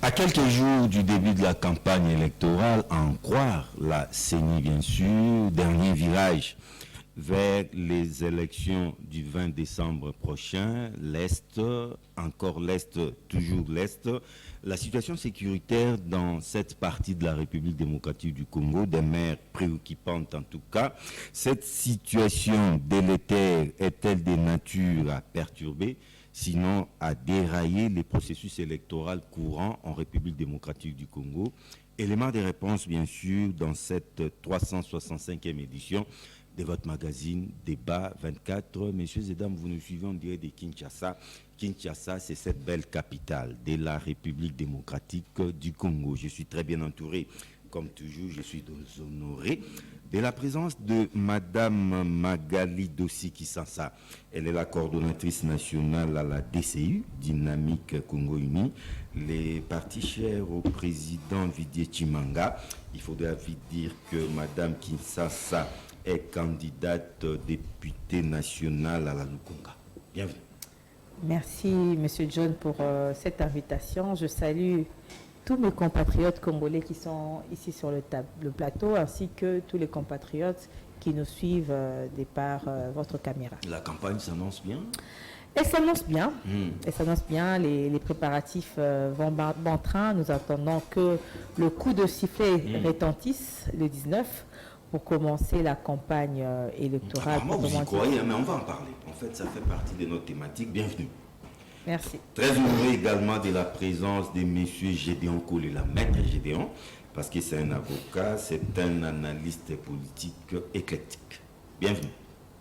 À quelques jours du début de la campagne électorale, à en croire la CENI bien sûr, dernier virage vers les élections du 20 décembre prochain, l'Est, encore l'Est, toujours l'Est, la situation sécuritaire dans cette partie de la République démocratique du Congo demeure préoccupante en tout cas. Cette situation délétère est-elle de nature à perturber, sinon à dérailler les processus électoraux courants en République démocratique du Congo? Élément de réponse, bien sûr, dans cette 365e édition de votre magazine Débat 24. Messieurs et dames, vous nous suivez en direct de Kinshasa. Kinshasa, c'est cette belle capitale de la République démocratique du Congo. Je suis très bien entouré. Comme toujours, je suis honoré de la présence de Madame Magali Dossi Kisasa. Elle est la coordonnatrice nationale à la DCU, Dynamique Congo Uni. Les partis chers au président Didier Tshimanga. Il faudrait vite dire que Madame Kisasa est candidate députée nationale à la Lukonga. Bienvenue. Merci, Monsieur John, pour cette invitation. Je salue tous mes compatriotes congolais qui sont ici sur le plateau, ainsi que tous les compatriotes qui nous suivent de par votre caméra. La campagne s'annonce bien? Elle s'annonce bien. Elle s'annonce bien. Les préparatifs vont bon train. Nous attendons que le coup de sifflet retentisse le 19 pour commencer la campagne électorale. Apparemment, vous y croyez, mais on va en parler. En fait, ça fait partie de notre thématique. Bienvenue. Merci. Très heureux également de la présence de M. Gédéon Kolela, maître Gédéon, parce que c'est un avocat, c'est un analyste politique éclectique. Bienvenue.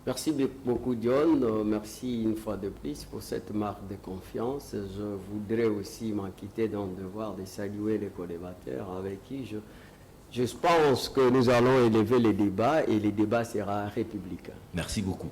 Merci beaucoup, John. Merci une fois de plus pour cette marque de confiance. Je voudrais aussi m'en quitter dans le devoir de saluer les collébateurs avec qui je pense que nous allons élever les débats et les débats sera républicain. Merci beaucoup.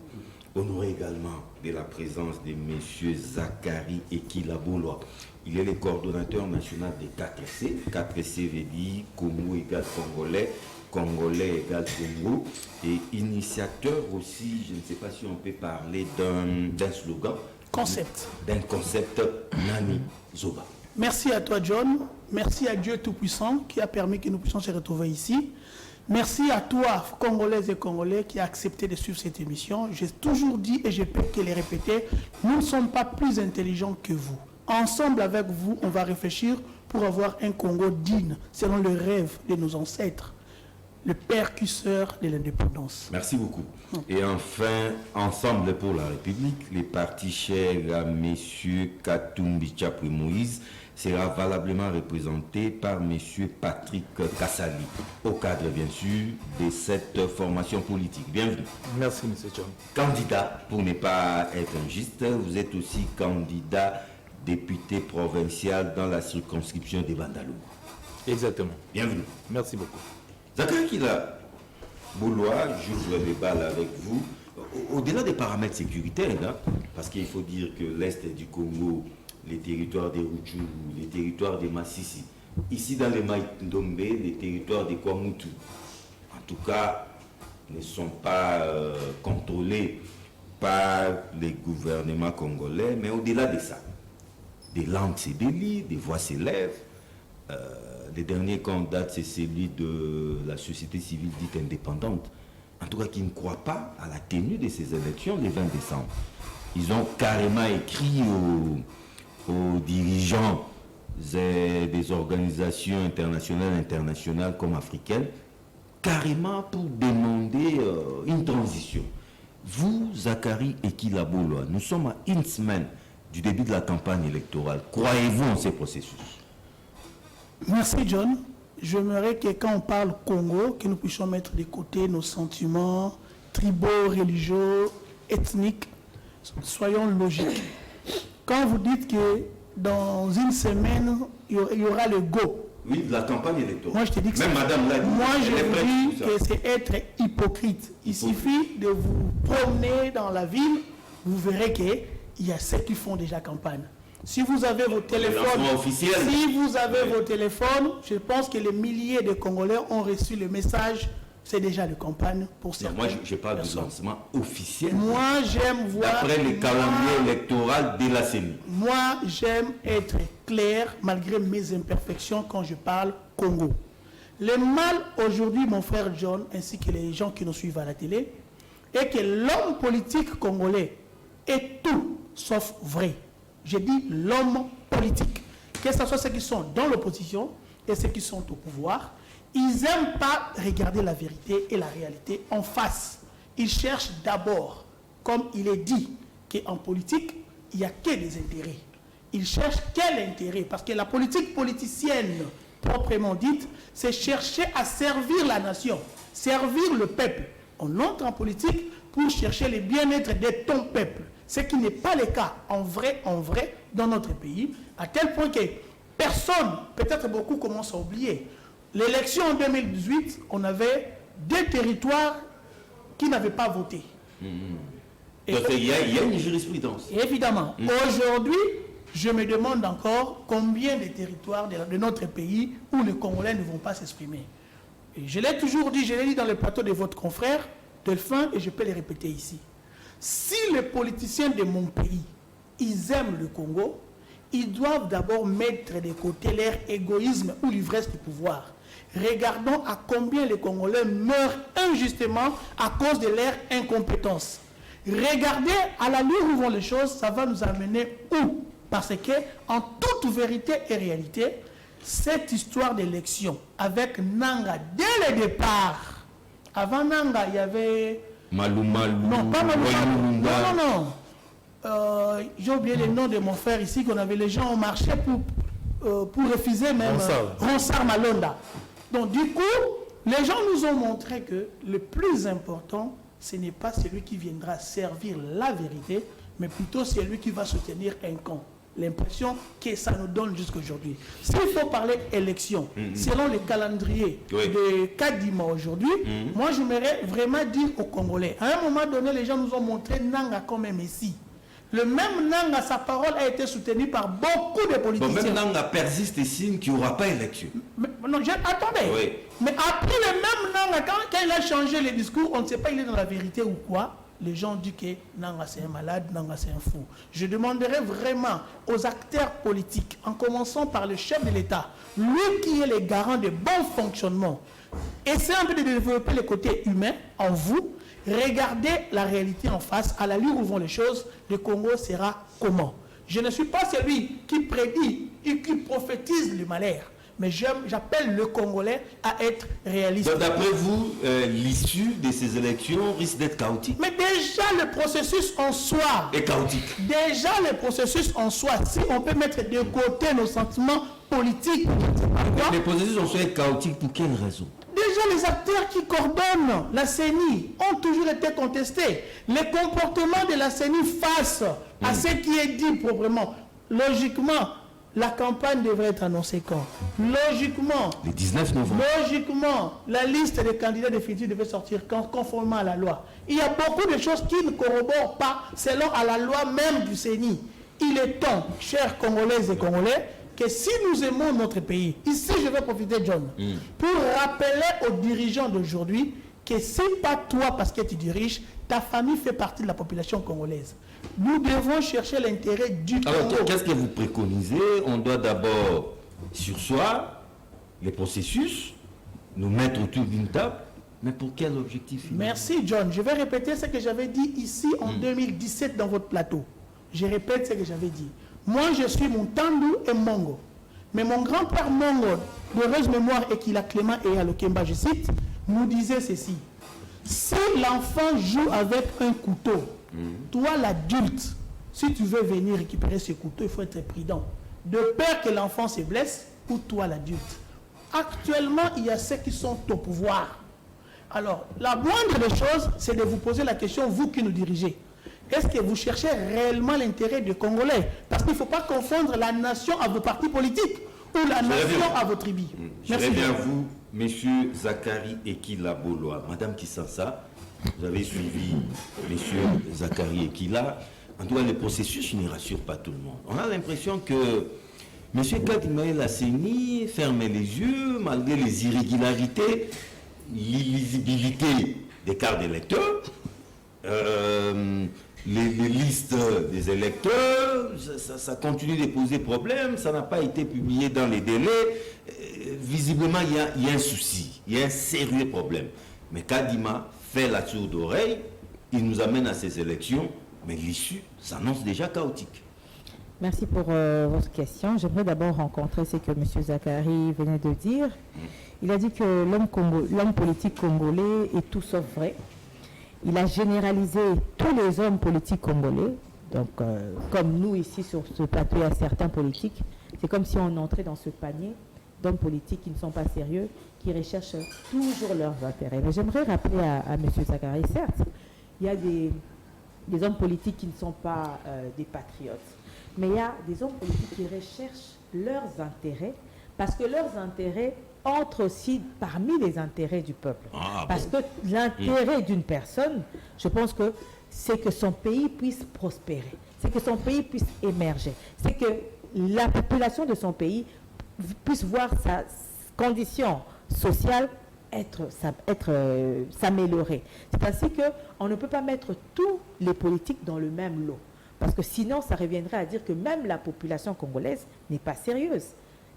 Honoré également de la présence de M. Zachary Ekilaboulois. Il est le coordonnateur national des 4C. 4C veut dire Congo égale Congolais, Congolais égale Congo. Et initiateur aussi, je ne sais pas si on peut parler d'un slogan. Concept. D'un concept Nani Zoba. Merci à toi, John. Merci à Dieu Tout-Puissant qui a permis que nous puissions se retrouver ici. Merci à toi, Congolaises et Congolais, qui a accepté de suivre cette émission. J'ai toujours dit et je peux que les répéter, nous ne sommes pas plus intelligents que vous. Ensemble avec vous, on va réfléchir pour avoir un Congo digne, selon le rêve de nos ancêtres, le percusseur de l'indépendance. Merci beaucoup. Et enfin, Ensemble pour la République, les partis chers à M. Katumbi Tchapoué Moïse sera valablement représenté par M. Patrick Kassali, au cadre bien sûr de cette formation politique. Bienvenue. Merci, M. John. Candidat, pour ne pas être injuste, vous êtes aussi candidat député provincial dans la circonscription de Bandalou. Exactement. Bienvenue. Merci beaucoup. Zachary Ekilaboulois, j'ouvre le bal avec vous. Au-delà des paramètres sécuritaires, hein, parce qu'il faut dire que l'Est du Congo, les territoires des Rutshuru, les territoires des Massissi, ici dans les Maï-Ndombe, les territoires des Kwamutu, en tout cas, ne sont pas contrôlés par les gouvernements congolais, mais au-delà de ça, des langues se délient, des voix s'élèvent. Le dernier qu'on date, c'est celui de la société civile dite indépendante, en tout cas qui ne croit pas à la tenue de ces élections le 20 décembre. Ils ont carrément écrit aux dirigeants des organisations internationales comme africaines, carrément pour demander une transition. Vous, Zachary Ekilaboulois, nous sommes à une semaine du début de la campagne électorale. Croyez-vous en ces processus? Merci, John. J'aimerais que quand on parle Congo, que nous puissions mettre de côté nos sentiments tribaux, religieux, ethniques. Soyons logiques. Quand vous dites que dans une semaine, il y aura le go. Oui, la campagne électorale. Moi, je te dis que même Madame l'a dit. Moi, je vous dis que que c'est être hypocrite. Il suffit de vous promener dans la ville, vous verrez qu'il y a ceux qui font déjà campagne. Si vous avez vos téléphones, je pense que les milliers de Congolais ont reçu le message c'est déjà la campagne pour certaines Moi, je parle du personnes. lancement officiel. Moi, j'aime voir... D'après le calendrier électoral de la CENI. Moi, j'aime être clair malgré mes imperfections quand je parle Congo. Le mal aujourd'hui, mon frère John, ainsi que les gens qui nous suivent à la télé, est que l'homme politique congolais est tout sauf vrai. Je dis l'homme politique. Que ce soit ceux qui sont dans l'opposition et ceux qui sont au pouvoir, ils n'aiment pas regarder la vérité et la réalité en face. Ils cherchent d'abord, comme il est dit, qu'en politique, il n'y a que des intérêts. Ils cherchent quel intérêt? Parce que la politique politicienne, proprement dite, c'est chercher à servir la nation, servir le peuple. On entre en politique pour chercher le bien-être de ton peuple. Ce qui n'est pas le cas en vrai, dans notre pays, à tel point que personne, peut-être beaucoup commencent à oublier. L'élection en 2018, on avait 2 territoires qui n'avaient pas voté. Et Donc il y a une jurisprudence. évidemment, aujourd'hui, je me demande encore combien de territoires de notre pays où les Congolais ne vont pas s'exprimer. Et je l'ai toujours dit, je l'ai dit dans le plateau de votre confrère, Delphin, et je peux le répéter ici. Si les politiciens de mon pays, ils aiment le Congo, ils doivent d'abord mettre de côté leur égoïsme ou l'ivresse du pouvoir. Regardons à combien les Congolais meurent injustement à cause de leur incompétence. Regardez à l'allure où vont les choses, ça va nous amener où? Parce que, en toute vérité et réalité, cette histoire d'élection avec Nanga, dès le départ, avant Nanga, il y avait... Malou. Non, pas Malou. Walulunda. Non. J'ai oublié le nom de mon frère ici, qu'on avait les gens ont marché pour refuser même Ronsard Malonda. Donc du coup, les gens nous ont montré que le plus important, ce n'est pas celui qui viendra servir la vérité, mais plutôt celui qui va soutenir un camp. L'impression que ça nous donne jusqu'aujourd'hui. S'il faut parler élection, selon le calendrier de Kadima aujourd'hui, moi j'aimerais vraiment dire aux Congolais, à un moment donné, les gens nous ont montré Nanga comme un messie. Le même Nanga, sa parole a été soutenue par beaucoup de politiciens. Bon, même Nanga persiste et signe qu'il n'y aura pas élection. Non, attendez. Oui. Mais après le même Nanga, quand il a changé le discours, on ne sait pas il est dans la vérité ou quoi. Les gens disent que Nanga c'est un malade, Nanga c'est un fou. Je demanderais vraiment aux acteurs politiques, en commençant par le chef de l'État, lui qui est le garant de bon fonctionnement, essayez un peu de développer le côté humain en vous, regardez la réalité en face, à l'allure où vont les choses, le Congo sera comment? Je ne suis pas celui qui prédit et qui prophétise le malheur. Mais j'appelle le Congolais à être réaliste. Donc d'après vous, l'issue de ces élections risque d'être chaotique? Mais déjà le processus en soi... Et chaotique. Déjà le processus en soi, si on peut mettre de côté nos sentiments politiques... Les processus en soi chaotiques pour quelle raison? Déjà les acteurs qui coordonnent la CENI ont toujours été contestés. Les comportements de la CENI face à ce qui est dit proprement, logiquement... La campagne devrait être annoncée quand? Logiquement. Le 19 novembre. Logiquement, la liste des candidats définitifs devait sortir quand, conformément à la loi. Il y a beaucoup de choses qui ne corroborent pas selon à la loi même du CENI. Il est temps, chers Congolaises et Congolais, que si nous aimons notre pays, ici je vais profiter, John, pour rappeler aux dirigeants d'aujourd'hui que c'est pas toi parce que tu diriges, ta famille fait partie de la population congolaise. Nous devons chercher l'intérêt du Congo. Alors, qu'est-ce que vous préconisez? On doit d'abord surseoir les processus, nous mettre autour d'une table, mais pour quel objectif? Merci, John. Je vais répéter ce que j'avais dit ici en 2017 dans votre plateau. Je répète ce que j'avais dit. Moi, je suis Montandu et Mongo. Mais mon grand-père Mongo, d'heureuse mémoire, et qu'il a Clément et à Lokemba, je cite, nous disait ceci. Si l'enfant joue avec un couteau, toi l'adulte, si tu veux venir récupérer ce couteau, il faut être prudent. De peur que l'enfant se blesse, ou toi l'adulte. Actuellement, il y a ceux qui sont au pouvoir. Alors, la moindre des choses, c'est de vous poser la question, vous qui nous dirigez. Est-ce que vous cherchez réellement l'intérêt des Congolais? Parce qu'il ne faut pas confondre la nation à vos partis politiques ou la nation à vos tribus. Je reviens à vous, messieurs Zachary Ekila Boloa, madame Kissansa. Vous avez suivi messieurs Zachary Ekila. En tout cas, le processus ne rassure pas tout le monde. On a l'impression que M. Kadima et la CENI ferment les yeux malgré les irrégularités. l'illisibilité des cartes d'électeurs, les listes des électeurs, ça continue de poser problème, ça n'a pas été publié dans les délais. Visiblement, il y a un souci, il y a un sérieux problème. Mais Kadima fait la sourde oreille, il nous amène à ces élections, mais l'issue s'annonce déjà chaotique. Merci pour votre question. J'aimerais d'abord rencontrer ce que M. Zakari venait de dire. Il a dit que l'homme politique congolais est tout sauf vrai. Il a généralisé tous les hommes politiques congolais. Donc, comme nous ici sur ce plateau, il y a certains politiques. C'est comme si on entrait dans ce panier d'hommes politiques qui ne sont pas sérieux, qui recherchent toujours leurs intérêts. Mais j'aimerais rappeler à M. Zakari, certes, il y a des hommes politiques qui ne sont pas des patriotes. Mais il y a des hommes politiques qui recherchent leurs intérêts parce que leurs intérêts entrent aussi parmi les intérêts du peuple. Parce que l'intérêt d'une personne, je pense que c'est que son pays puisse prospérer, c'est que son pays puisse émerger, c'est que la population de son pays puisse voir sa condition sociale s'améliorer. C'est ainsi qu'on ne peut pas mettre tous les politiques dans le même lot. Parce que sinon, ça reviendrait à dire que même la population congolaise n'est pas sérieuse.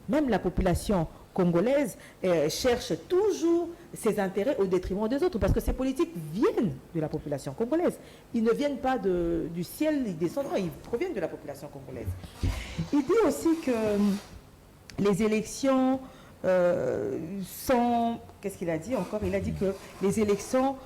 Même la population congolaise cherche toujours ses intérêts au détriment des autres. Parce que ces politiques viennent de la population congolaise. Ils ne viennent pas du ciel, ils descendent, ils proviennent de la population congolaise. Il dit aussi que les élections sont... Qu'est-ce qu'il a dit encore? Il a dit que les élections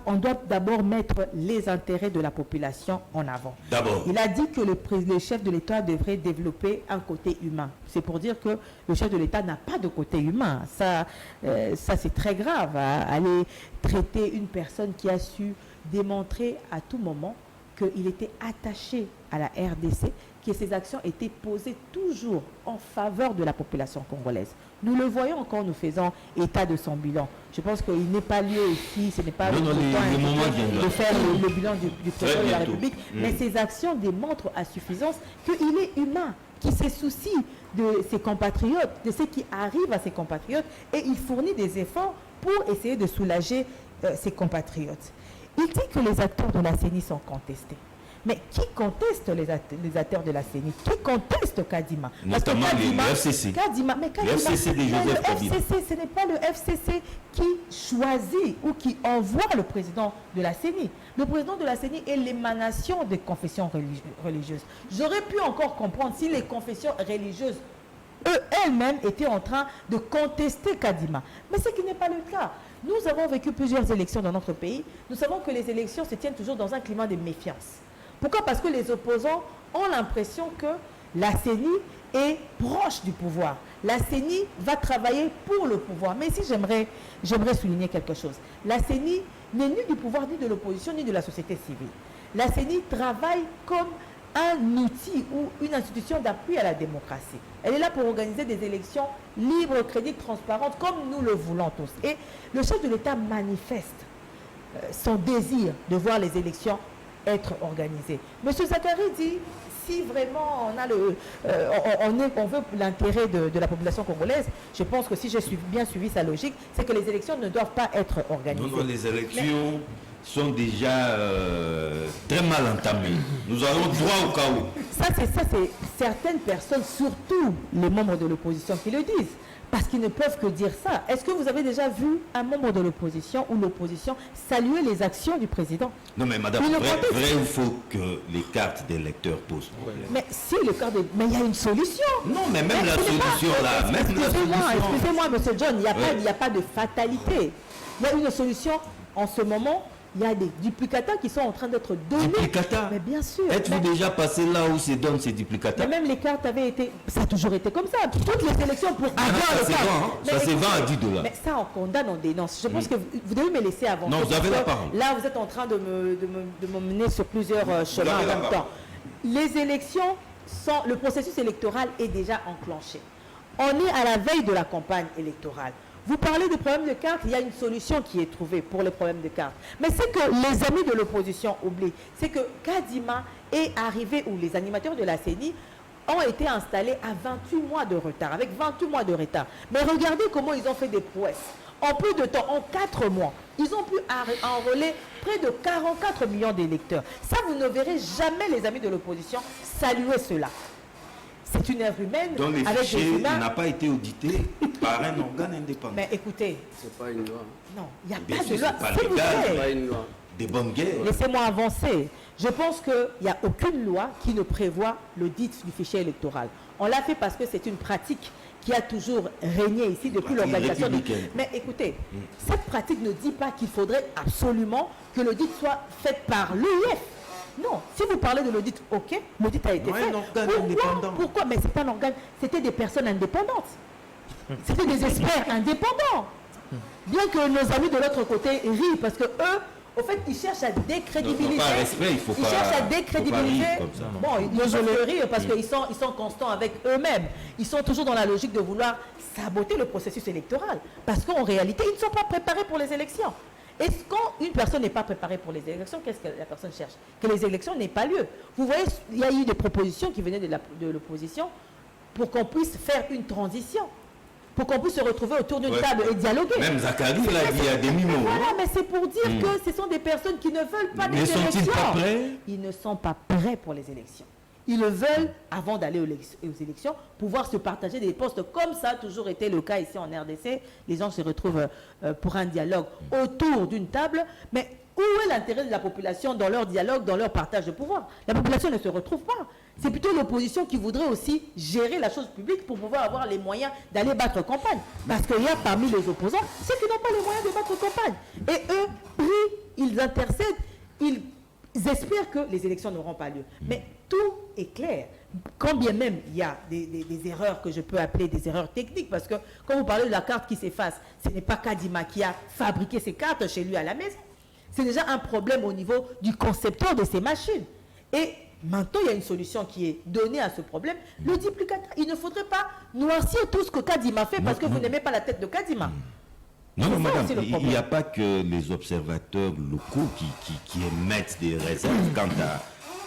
on doit d'abord mettre les intérêts de la population en avant. D'abord. Il a dit que le chef de l'État devrait développer un côté humain. C'est pour dire que le chef de l'État n'a pas de côté humain. Ça c'est très grave, aller traiter une personne qui a su démontrer à tout moment qu'il était attaché à la RDC, que ses actions étaient posées toujours en faveur de la population congolaise. Nous le voyons quand nous faisons état de son bilan. Je pense qu'il n'est pas lieu ici, ce n'est pas le temps de faire le bilan du président de la République, mais ses actions démontrent à suffisance qu'il est humain, qu'il se soucie de ses compatriotes, de ce qui arrive à ses compatriotes, et il fournit des efforts pour essayer de soulager ses compatriotes. Il dit que les acteurs de la CENI sont contestés. Mais qui conteste les acteurs de la CENI? Qui conteste Kadima? Notamment le FCC. Le FCC de Joseph Kadima. Ce n'est pas le FCC qui choisit ou qui envoie le président de la CENI. Le président de la CENI est l'émanation des confessions religieuses. J'aurais pu encore comprendre si les confessions religieuses elles-mêmes étaient en train de contester Kadima. Mais ce qui n'est pas le cas. Nous avons vécu plusieurs élections dans notre pays. Nous savons que les élections se tiennent toujours dans un climat de méfiance. Pourquoi? Parce que les opposants ont l'impression que la CENI est proche du pouvoir. La CENI va travailler pour le pouvoir. Mais ici, j'aimerais souligner quelque chose. La CENI n'est ni du pouvoir, ni de l'opposition, ni de la société civile. La CENI travaille comme un outil ou une institution d'appui à la démocratie. Elle est là pour organiser des élections libres, crédibles, transparentes, comme nous le voulons tous. Et le chef de l'État manifeste son désir de voir les élections être organisées. Monsieur Zakari dit, si vraiment on veut l'intérêt de la population congolaise, je pense que si j'ai bien suivi sa logique, c'est que les élections ne doivent pas être organisées. Non, les élections sont déjà très mal entamées. Nous avons droit au chaos. Ça, c'est certaines personnes, surtout les membres de l'opposition, qui le disent. Parce qu'ils ne peuvent que dire ça. Est-ce que vous avez déjà vu un membre de l'opposition ou l'opposition saluer les actions du président? Non, mais madame, vrai ou faux que les cartes des électeurs posent problème? Mais si le cas de... Mais il y a une solution. Non, mais même la solution là... Excusez-moi, monsieur John, il n'y a pas de fatalité. Il y a une solution en ce moment. Il y a des duplicata qui sont en train d'être donnés. Duplicata? Mais bien sûr. Êtes-vous déjà passé là où se donnent ces duplicata? Mais même les cartes avaient été... Ça a toujours été comme ça. Toutes les élections pour avoir les cartes. Ça se vend à 10 $. Mais ça, on condamne, on dénonce. Je pense que vous devez me laisser avancer. Non, vous avez la parole. Là, vous êtes en train de me mener sur plusieurs chemins en même temps. Les élections, le processus électoral est déjà enclenché. On est à la veille de la campagne électorale. Vous parlez de problèmes de cartes, il y a une solution qui est trouvée pour les problèmes de cartes. Mais c'est que les amis de l'opposition oublient, c'est que Kadima est arrivé, où les animateurs de la CENI ont été installés à 28 mois de retard, avec 28 mois de retard. Mais regardez comment ils ont fait des prouesses. En peu de temps, en 4 mois, ils ont pu enrôler près de 44 millions d'électeurs. Ça, vous ne verrez jamais, les amis de l'opposition, saluer cela. C'est une œuvre humaine. Donc les avec fichiers des humains. n'a pas été audité par un organe indépendant. Mais écoutez, C'est pas une loi. non, il n'y a Bien pas sûr, de loi. c'est pas S'il vous légal. plaît. C'est pas une loi. Des bonnes guerres. Laissez-moi avancer. Je pense qu'il n'y a aucune loi qui ne prévoit l'audit du fichier électoral. On l'a fait parce que c'est une pratique qui a toujours régné ici depuis Pratique l'organisation. républicaine. Mais écoutez, cette pratique ne dit pas qu'il faudrait absolument que l'audit soit fait par l'UEF. Non, si vous parlez de l'audit, ok, l'audit a été Non, fait. un organe indépendant. Pourquoi? Mais c'est pas un organe, c'était des personnes indépendantes. C'était des experts indépendants. Bien que nos amis de l'autre côté rient parce que eux, au fait, ils cherchent à décrédibiliser. Non, pas respect, il faut ils pas- cherchent à faut pas décrédibiliser. rire comme ça, non. Bon, ils peuvent rire parce qu'ils sont constants avec eux-mêmes. Ils sont toujours dans la logique de vouloir saboter le processus électoral. Parce qu'en réalité, ils ne sont pas préparés pour les élections. Et quand une personne n'est pas préparée pour les élections, qu'est-ce que la personne cherche? Que les élections n'aient pas lieu. Vous voyez, il y a eu des propositions qui venaient de l'opposition pour qu'on puisse faire une transition, pour qu'on puisse se retrouver autour d'une Ouais. table et dialoguer. Même Zachary l'a dit à demi-mot. Voilà, mais c'est pour dire que ce sont des personnes qui ne veulent pas des Ne élections. sont-ils pas prêts? Ils ne sont pas prêts pour les élections. Ils le veulent, avant d'aller aux élections, pouvoir se partager des postes, comme ça a toujours été le cas ici en RDC. Les gens se retrouvent pour un dialogue autour d'une table. Mais où est l'intérêt de la population dans leur dialogue, dans leur partage de pouvoir? La population ne se retrouve pas. C'est plutôt l'opposition qui voudrait aussi gérer la chose publique pour pouvoir avoir les moyens d'aller battre campagne. Parce qu'il y a parmi les opposants ceux qui n'ont pas les moyens de battre campagne. Et eux, prient, ils intercèdent, ils espèrent que les élections n'auront pas lieu. Mais tout est clair. Quand bien même il y a des erreurs que je peux appeler des erreurs techniques, parce que quand vous parlez de la carte qui s'efface, ce n'est pas Kadima qui a fabriqué ces cartes chez lui à la maison. C'est déjà un problème au niveau du concepteur de ces machines. Et maintenant, il y a une solution qui est donnée à ce problème. Le duplicateur, il ne faudrait pas noircir tout ce que Kadima fait parce que vous n'aimez pas la tête de Kadima. Non, non, C'est ça madame, aussi le il n'y problème. a pas que les observateurs locaux qui émettent des réserves quant à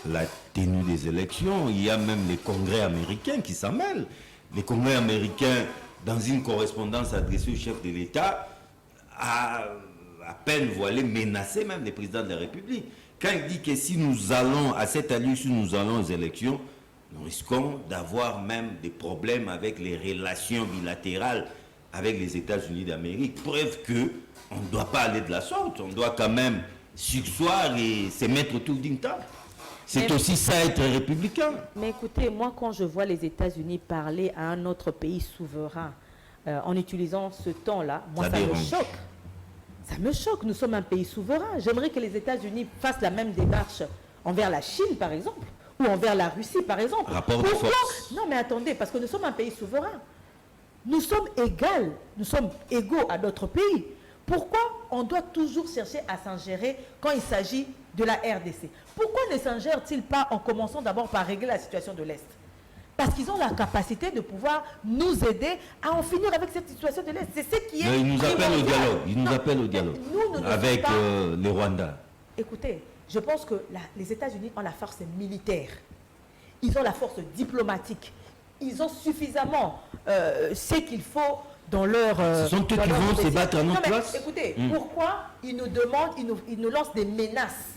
la tenue des élections. Il y a même les congrès américains qui s'en mêlent. Les congrès américains, dans une correspondance adressée au chef de l'État, à peine voilé, menacé même les présidents de la République. Quand il dit que si nous allons, à cette allure, si nous allons aux élections, nous risquons d'avoir même des problèmes avec les relations bilatérales avec les États-Unis d'Amérique. Preuve que on ne doit pas aller de la sorte. On doit quand même sursoir et se mettre autour d'une table. C'est Mais- aussi ça être républicain. Mais écoutez, moi, quand je vois les États-Unis parler à un autre pays souverain en utilisant ce temps-là, moi, Ça ça me dérange. choque. Ça me choque. Nous sommes un pays souverain. J'aimerais que les États-Unis fassent la même démarche envers la Chine, par exemple, ou envers la Russie, par exemple. Rapport de Pourquoi? force. Non, mais attendez, parce que nous sommes un pays souverain. Nous sommes égaux. Nous sommes égaux à d'autres pays. Pourquoi on doit toujours chercher à s'ingérer quand il s'agit de la RDC? Pourquoi ne s'ingèrent-ils pas en commençant d'abord par régler la situation de l'Est? Parce qu'ils ont la capacité de pouvoir nous aider à en finir avec cette situation de l'Est. C'est ce qui est Mais ils nous appellent au primordial. dialogue. Ils nous Non, appellent au mais dialogue. nous ne Avec sommes pas- les Rwandais. Écoutez, je pense que les États-Unis ont la force militaire. Ils ont la force diplomatique. Ils ont suffisamment ce qu'il faut dans leur... Ce sont eux dans qui leur vont se profession. battre à notre Non, mais place. Écoutez, pourquoi ils nous demandent, ils nous lancent des menaces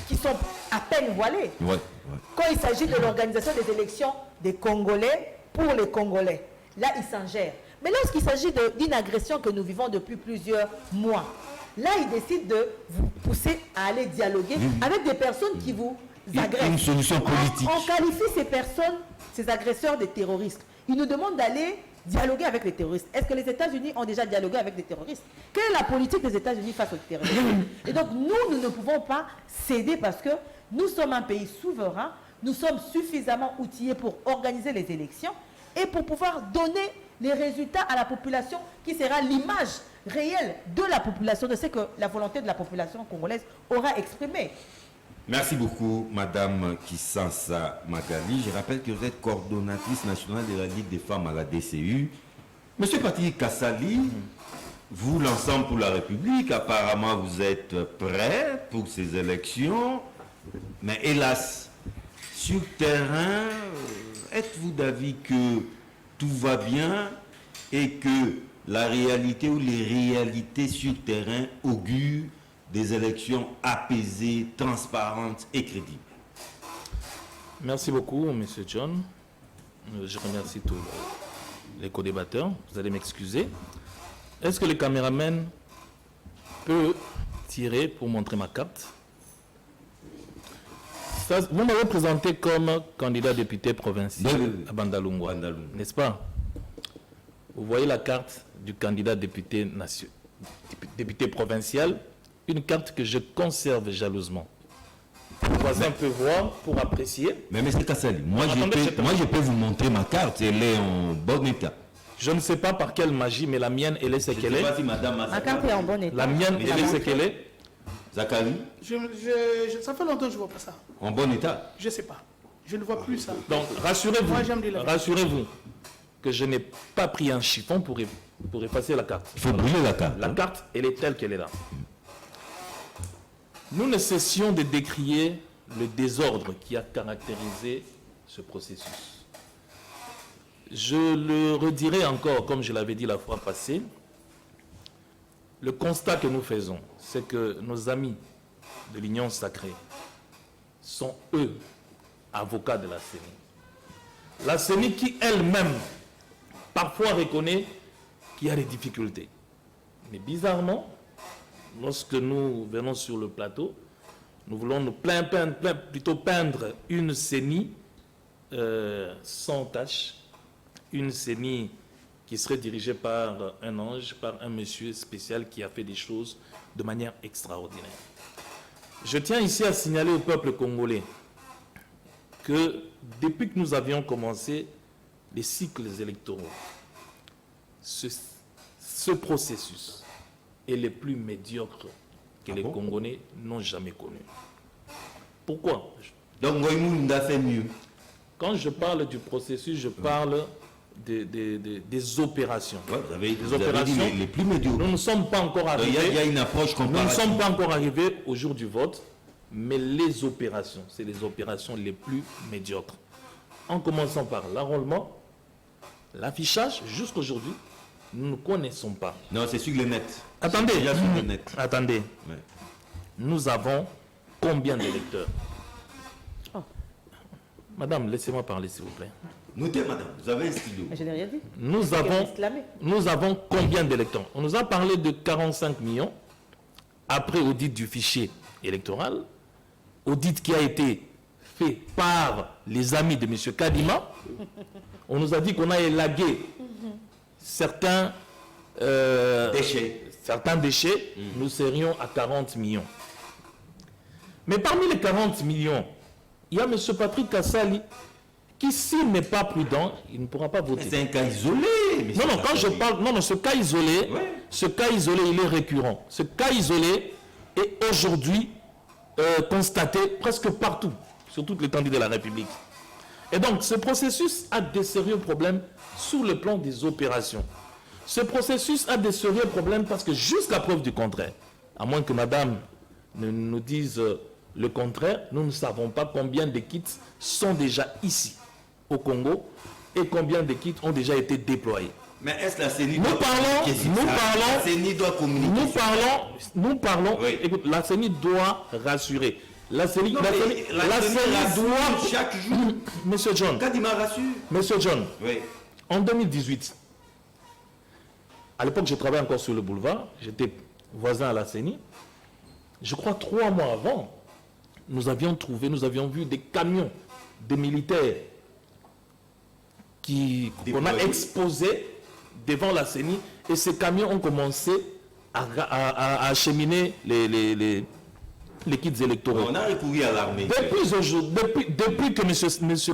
qui sont à peine voilées Ouais, ouais. quand il s'agit de l'organisation des élections des Congolais pour les Congolais? Là, ils s'ingèrent. Mais lorsqu'il s'agit d'une agression que nous vivons depuis plusieurs mois, là, ils décident de vous pousser à aller dialoguer avec des personnes qui vous agressent. Une solution politique. On qualifie ces personnes, ces agresseurs, de terroristes. Ils nous demandent d'aller dialoguer avec les terroristes. Est-ce que les États-Unis ont déjà dialogué avec des terroristes? Quelle est la politique des États-Unis face aux terroristes? Et donc, nous ne pouvons pas céder parce que nous sommes un pays souverain, nous sommes suffisamment outillés pour organiser les élections et pour pouvoir donner les résultats à la population qui sera l'image réelle de la population, de ce que la volonté de la population congolaise aura exprimé. Merci beaucoup, Madame Kissansa Magali. Je rappelle que vous êtes coordonnatrice nationale de la Ligue des femmes à la DCU. Monsieur Patrick Kassali, vous, l'Ensemble pour la République, apparemment vous êtes prêt pour ces élections. Mais hélas, sur terrain, êtes-vous d'avis que tout va bien et que la réalité ou les réalités sur le terrain augurent des élections apaisées, transparentes et crédibles. Merci beaucoup, M. John. Je remercie tous les co-débatteurs. Vous allez m'excuser. Est-ce que le caméraman peut tirer pour montrer ma carte? Ça, vous m'avez présenté comme candidat député provincial à Bandalungwa, n'est-ce pas? Vous voyez la carte du candidat député provincial, une carte que je conserve jalousement. Le voisin peut voir pour apprécier. Mais M. Kassali, moi, Attendez, je peux vous montrer ma carte, elle est en bon état. Je ne sais pas par quelle magie, mais la mienne, elle est ce qu'elle est. Si Madame Ma carte est en bon état. La mienne, elle est ce qu'elle est. Zachary, Ça fait longtemps que je ne vois pas ça. en bon état. Je ne sais pas. Je ne vois plus ça. Donc, Moi, j'aime dire la vérité. rassurez-vous que je n'ai pas pris un chiffon pour effacer la carte. Il faut brûler la carte. La carte, elle est telle qu'elle est là. Nous ne cessions de décrier le désordre qui a caractérisé ce processus. Je le redirai encore, comme je l'avais dit la fois passée, le constat que nous faisons, c'est que nos amis de l'Union sacrée sont, eux, avocats de la CENI. La CENI qui elle-même, parfois reconnaît qu'il y a des difficultés. Mais bizarrement, lorsque nous venons sur le plateau, nous voulons nous peindre une CENI sans tâche, une CENI qui serait dirigée par un ange, par un monsieur spécial qui a fait des choses de manière extraordinaire. Je tiens ici à signaler au peuple congolais que depuis que nous avions commencé les cycles électoraux, ce processus est le plus médiocre que les Congolais n'ont jamais connu. Pourquoi? Donc, Ngoïmoun a fait mieux. Quand je parle du processus, je parle des opérations. Ouais, vous avez dit opérations, les plus médiocres. Nous ne sommes pas encore Il y arrivés. a une approche Nous ne comparative. sommes pas encore arrivés au jour du vote, mais les opérations, c'est les opérations les plus médiocres. En commençant par l'enrôlement, l'affichage, jusqu'aujourd'hui, nous ne connaissons pas. Non, c'est sur le net. Attendez, C'est déjà sur le net. attendez. Ouais. Nous avons combien d'électeurs? Oh. Madame, laissez-moi parler, s'il vous plaît. Notez, madame, vous avez un stylo. Je n'ai rien dit. Nous avons combien d'électeurs? On nous a parlé de 45 millions après audit du fichier électoral, audit qui a été fait par les amis de M. Kadima. On nous a dit qu'on a élagué certains déchets. Nous serions à 40 millions. Mais parmi les 40 millions, il y a M. Patrick Kassali qui, s'il n'est pas prudent, il ne pourra pas voter. C'est un cas isolé. Non, non, quand je parle, non, ce cas isolé, il est récurrent. Ce cas isolé est aujourd'hui constaté presque partout, sur toute l'étendue de la République. Et donc, ce processus a des sérieux problèmes sur le plan des opérations. Ce processus a des sérieux problèmes parce que jusqu'à preuve du contraire, à moins que madame ne nous dise le contraire, nous ne savons pas combien de kits sont déjà ici, au Congo, et combien de kits ont déjà été déployés. Mais est-ce que la CENI doit communiquer? Nous parlons, oui. Écoute, la CENI doit rassurer. La CENI doit chaque jour. Monsieur John. Kadima rassure. Monsieur John. Oui. En 2018, à l'époque, je travaillais encore sur le boulevard. J'étais voisin à la CENI. Je crois 3 mois avant, nous avions vu des camions de militaires qu'on a exposés devant la CENI, et ces camions ont commencé à acheminer les kits électoraux. On a recouru à l'armée. Depuis que M.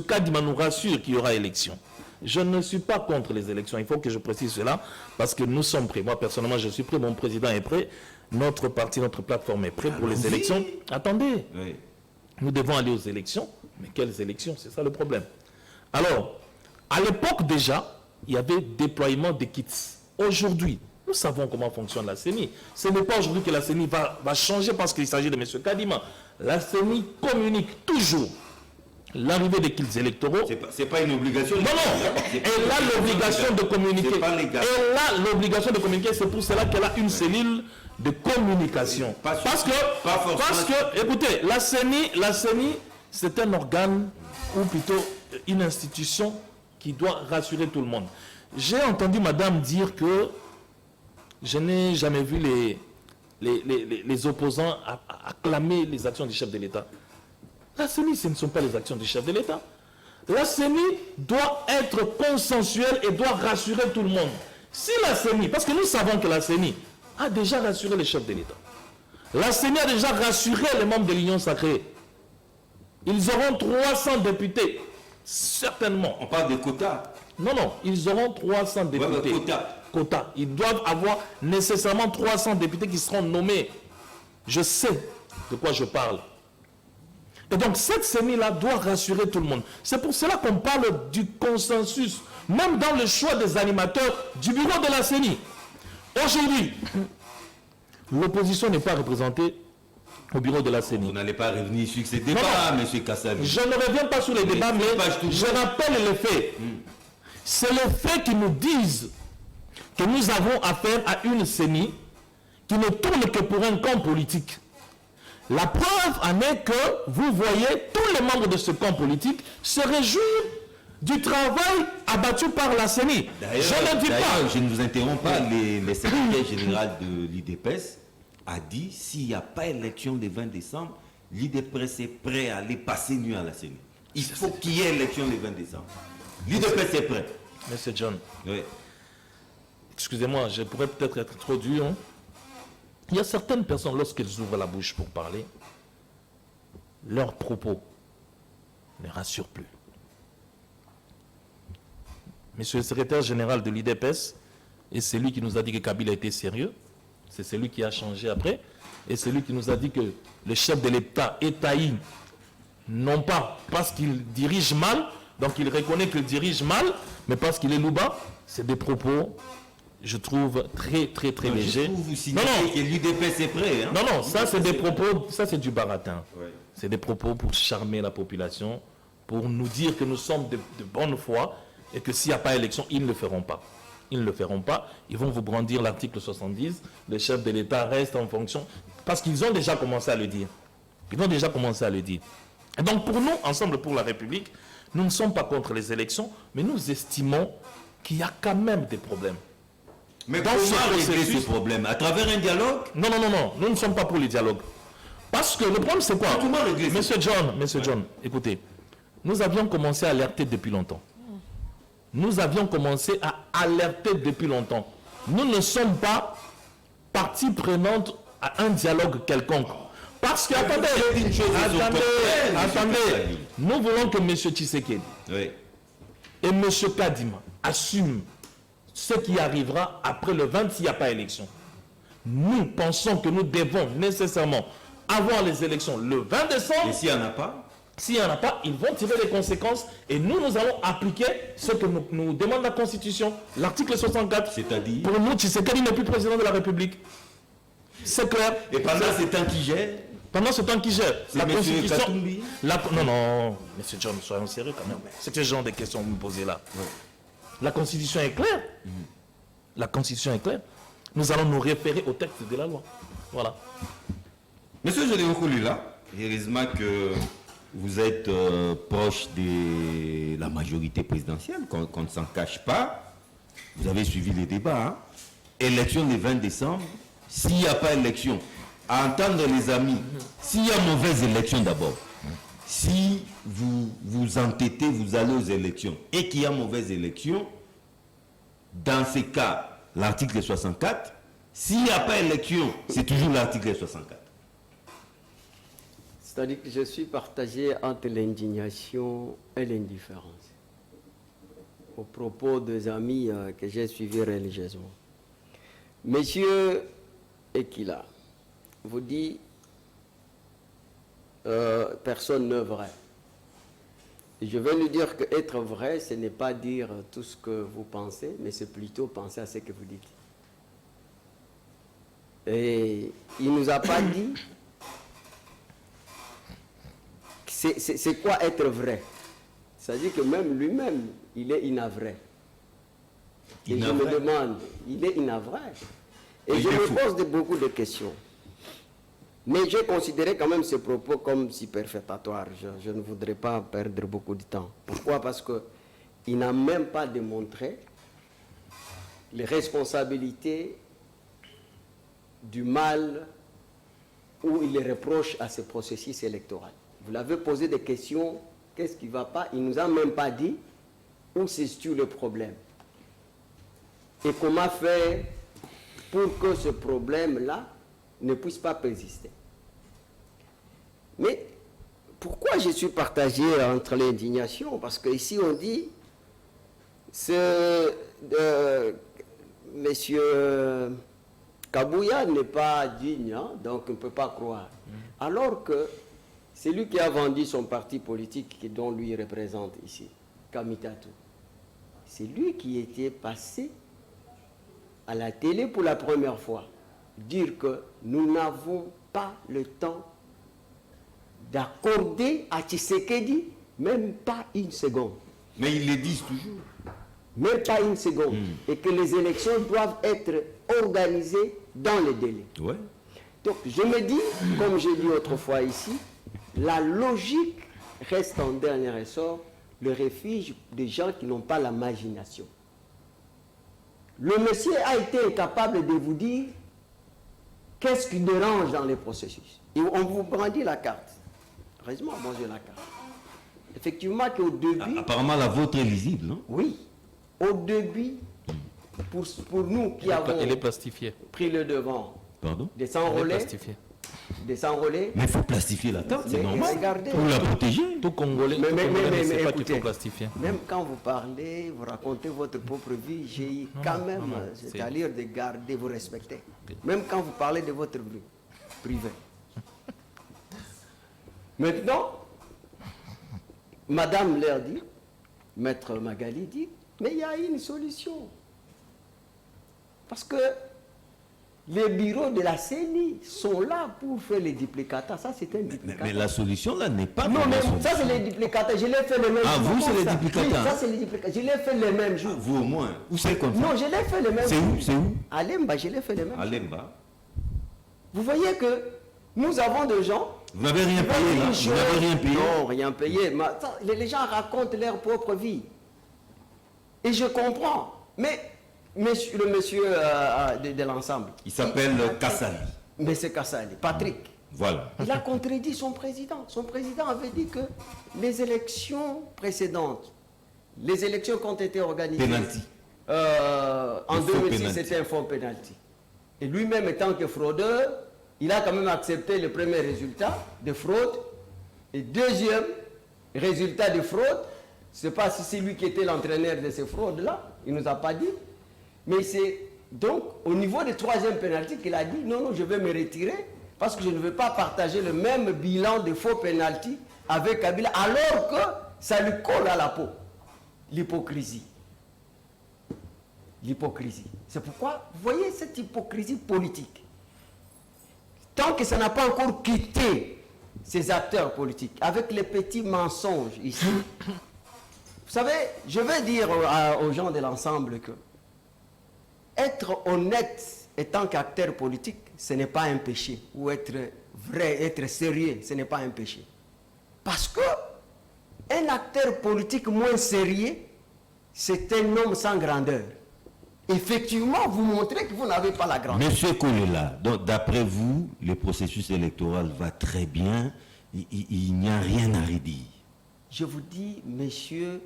Kadima nous rassure qu'il y aura élection, je ne suis pas contre les élections. Il faut que je précise cela, parce que nous sommes prêts. Moi, personnellement, je suis prêt. Mon président est prêt. Notre parti, notre plateforme est prête pour les élections. Attendez. Oui. Nous devons aller aux élections. Mais quelles élections? C'est ça le problème. Alors, à l'époque déjà, il y avait déploiement des kits. Aujourd'hui, nous savons comment fonctionne la CENI. Ce n'est pas aujourd'hui que la CENI va changer parce qu'il s'agit de M. Kadima. La CENI communique toujours l'arrivée des kits électoraux. C'est pas une obligation. Non, elle a l'obligation de communiquer. C'est pas légal. Elle a l'obligation de communiquer, c'est pour cela qu'elle a une cellule de communication. Parce que, écoutez, la CENI, c'est un organe, ou plutôt une institution qui doit rassurer tout le monde. J'ai entendu madame dire que je n'ai jamais vu les opposants acclamer les actions du chef de l'État. La CENI, ce ne sont pas les actions du chef de l'État. La CENI doit être consensuelle et doit rassurer tout le monde. Si la CENI, parce que nous savons que la CENI a déjà rassuré les chefs de l'État. La CENI a déjà rassuré les membres de l'Union sacrée. Ils auront 300 députés, certainement. On parle de quotas. Non, ils auront 300 députés. Quotas. Ils doivent avoir nécessairement 300 députés qui seront nommés. Je sais de quoi je parle. Et donc, cette CENI-là doit rassurer tout le monde. C'est pour cela qu'on parle du consensus, même dans le choix des animateurs du bureau de la CENI. Aujourd'hui, l'opposition n'est pas représentée au bureau de la CENI. Vous n'allez pas revenir sur ces débats, M. Kassavi. Je ne reviens pas sur les débats, mais je rappelle les faits. C'est les faits qui nous disent que nous avons affaire à une CENI qui ne tourne que pour un camp politique. La preuve en est que, vous voyez, tous les membres de ce camp politique se réjouissent du travail abattu par la CENI. Je ne dis pas. Je ne vous interromps pas, le secrétaire général de l'IDPS a dit, s'il n'y a pas élection le 20 décembre, l'IDPS est prêt à aller passer nuit à la CENI. Il faut qu'il y ait élection le 20 décembre. L'IDPS est prêt. Monsieur John, oui. Excusez-moi, je pourrais peut-être être trop dur. Il y a certaines personnes, lorsqu'elles ouvrent la bouche pour parler, leurs propos ne rassurent plus. Monsieur le secrétaire général de l'IDPS, et c'est lui qui nous a dit que Kabila était sérieux, c'est celui qui a changé après, et c'est lui qui nous a dit que le chef de l'État est haï, non pas parce qu'il dirige mal, donc il reconnaît qu'il dirige mal, mais parce qu'il est louba. C'est des propos, je trouve, très légers. Vous signalez que l'IDPS est prêt. Hein? Non, ça c'est des propos, ça c'est du baratin. Ouais. C'est des propos pour charmer la population, pour nous dire que nous sommes de bonne foi, et que s'il n'y a pas élection, ils ne le feront pas. Ils ne le feront pas. Ils vont vous brandir l'article 70. Le chef de l'État reste en fonction. Parce qu'ils ont déjà commencé à le dire. Et donc pour nous, Ensemble pour la République, nous ne sommes pas contre les élections, mais nous estimons qu'il y a quand même des problèmes. Mais comment régler ces problèmes? À travers un dialogue? Non. Nous ne sommes pas pour le dialogue. Parce que le problème, c'est quoi? Monsieur John, écoutez. Nous avions commencé à alerter depuis longtemps. Nous ne sommes pas partie prenante à un dialogue quelconque. Parce que, attendez, nous voulons que M. Tshisekedi et M. Kadima assument ce qui arrivera après le 20 s'il n'y a pas élection. Nous pensons que nous devons nécessairement avoir les élections le 20 décembre. Et s'il n'y en a pas? S'il n'y en a pas, ils vont tirer les conséquences et nous allons appliquer ce que nous demande la Constitution, l'article 64. C'est-à-dire? Pour nous, Tshisekedi n'est plus président de la République. C'est clair. Et pendant ce temps qui gère? Pendant ce temps qui gère, la Constitution... Katumbi? Non, monsieur John, soyons sérieux quand même. C'est ce genre de questions que vous me posez là. Ouais. La Constitution est claire. La Constitution est claire. Nous allons nous référer au texte de la loi. Voilà. Monsieur Gédéon Kolula, heureusement que vous êtes proche de la majorité présidentielle, qu'on ne s'en cache pas. Vous avez suivi les débats. Hein? Élection le 20 décembre. S'il n'y a pas élection, à entendre les amis, s'il y a mauvaise élection d'abord, si vous vous entêtez, vous allez aux élections, et qu'il y a mauvaise élection, dans ces cas, l'article 64, s'il n'y a pas élection, c'est toujours l'article 64. C'est-à-dire que je suis partagé entre l'indignation et l'indifférence au propos des amis que j'ai suivis religieusement. Monsieur Ekila vous dit personne n'est vrai. Et je vais lui dire qu'être vrai, ce n'est pas dire tout ce que vous pensez, mais c'est plutôt penser à ce que vous dites. Et il ne nous a pas dit c'est quoi être vrai? C'est-à-dire que même lui-même, il est inavré. Et je me demande, il est inavré. Et je me pose beaucoup de questions. Mais j'ai considéré quand même ce propos comme superfétatoire. Je ne voudrais pas perdre beaucoup de temps. Pourquoi? Parce qu'il n'a même pas démontré les responsabilités du mal où il les reproche à ce processus électoral. Vous l'avez posé des questions, qu'est-ce qui ne va pas? Il ne nous a même pas dit où se situe le problème. Et comment faire pour que ce problème-là ne puisse pas persister. Mais pourquoi je suis partagé entre l'indignation? Parce qu'ici on dit, monsieur Kabouya n'est pas digne, hein, donc on ne peut pas croire. Alors que c'est lui qui a vendu son parti politique dont lui représente ici, Kamitatou. C'est lui qui était passé à la télé pour la première fois, dire que nous n'avons pas le temps d'accorder à Tshisekedi même pas une seconde. Mais ils le disent toujours. Même pas une seconde. Et que les élections doivent être organisées dans les délais. Ouais. Donc je me dis, comme j'ai dit autrefois ici, la logique reste en dernier ressort le refuge des gens qui n'ont pas l'imagination. Le monsieur a été incapable de vous dire qu'est-ce qui dérange dans les processus. Et on vous brandit la carte. Heureusement, bon, j'ai la carte. Effectivement, qu'au début... Apparemment, la vôtre est lisible, non? Oui. Au début, pour nous qui avons Elle est plastifiée. pris le devant, Pardon? des s'enrôler, Mais il faut plastifier la carte, c'est Mais normal. regardez. Pour la protéger. Tout Congolais, Mais ne sait pas qu'il écoutez, faut plastifier. même quand vous parlez, vous racontez votre propre vie, j'ai quand même, c'est-à-dire de garder, vous respecter. Même quand vous parlez de votre vie privée. Maintenant, Madame leur dit, Maître Magali dit, mais il y a une solution. Parce que les bureaux de la CENI sont là pour faire les duplicata. Ça, c'est un duplicata. Mais la solution, là, n'est pas... Non, mais la ça, c'est les duplicata. Je l'ai fait le même jour. Ah, vous, c'est les ça. duplicata. Oui, ça, c'est les duplicata. Je l'ai fait le même jour. Vous, au moins. Où c'est comme ça? Non, je l'ai fait le même C'est jour. où? C'est où? À Lemba, je l'ai fait le même À jour. Lemba. Vous voyez que nous avons des gens... Vous n'avez rien payé, là? Vous n'avez rien payé? Non, rien payé. Mais attends, les gens racontent leur propre vie. Et je comprends. Mais le monsieur de l'ensemble... Il s'appelle Kassali. Mais c'est Kassali, Patrick. Voilà. Il a contredit son président. Son président avait dit que les élections précédentes, les élections qui ont été organisées Penalty. en Un faux 2006, penalty. c'était un faux penalty. Et lui-même, étant que fraudeur, il a quand même accepté le premier résultat de fraude. Et deuxième résultat de fraude, je ne sais pas si c'est lui qui était l'entraîneur de ces fraudes-là, il ne nous a pas dit. Mais c'est donc au niveau du troisième penalty qu'il a dit non, non, je vais me retirer parce que je ne veux pas partager le même bilan de faux penalty avec Kabila alors que ça lui colle à la peau. L'hypocrisie. L'hypocrisie. C'est pourquoi, vous voyez cette hypocrisie politique. Tant que ça n'a pas encore quitté ces acteurs politiques, avec les petits mensonges ici, vous savez, je vais dire aux gens de l'ensemble que être honnête en tant qu'acteur politique, ce n'est pas un péché. Ou être vrai, être sérieux, ce n'est pas un péché. Parce que un acteur politique moins sérieux, c'est un homme sans grandeur. Effectivement, vous montrez que vous n'avez pas la grandeur. Monsieur Kolela, donc d'après vous, le processus électoral va très bien. Il n'y a rien à redire. Je vous dis, monsieur,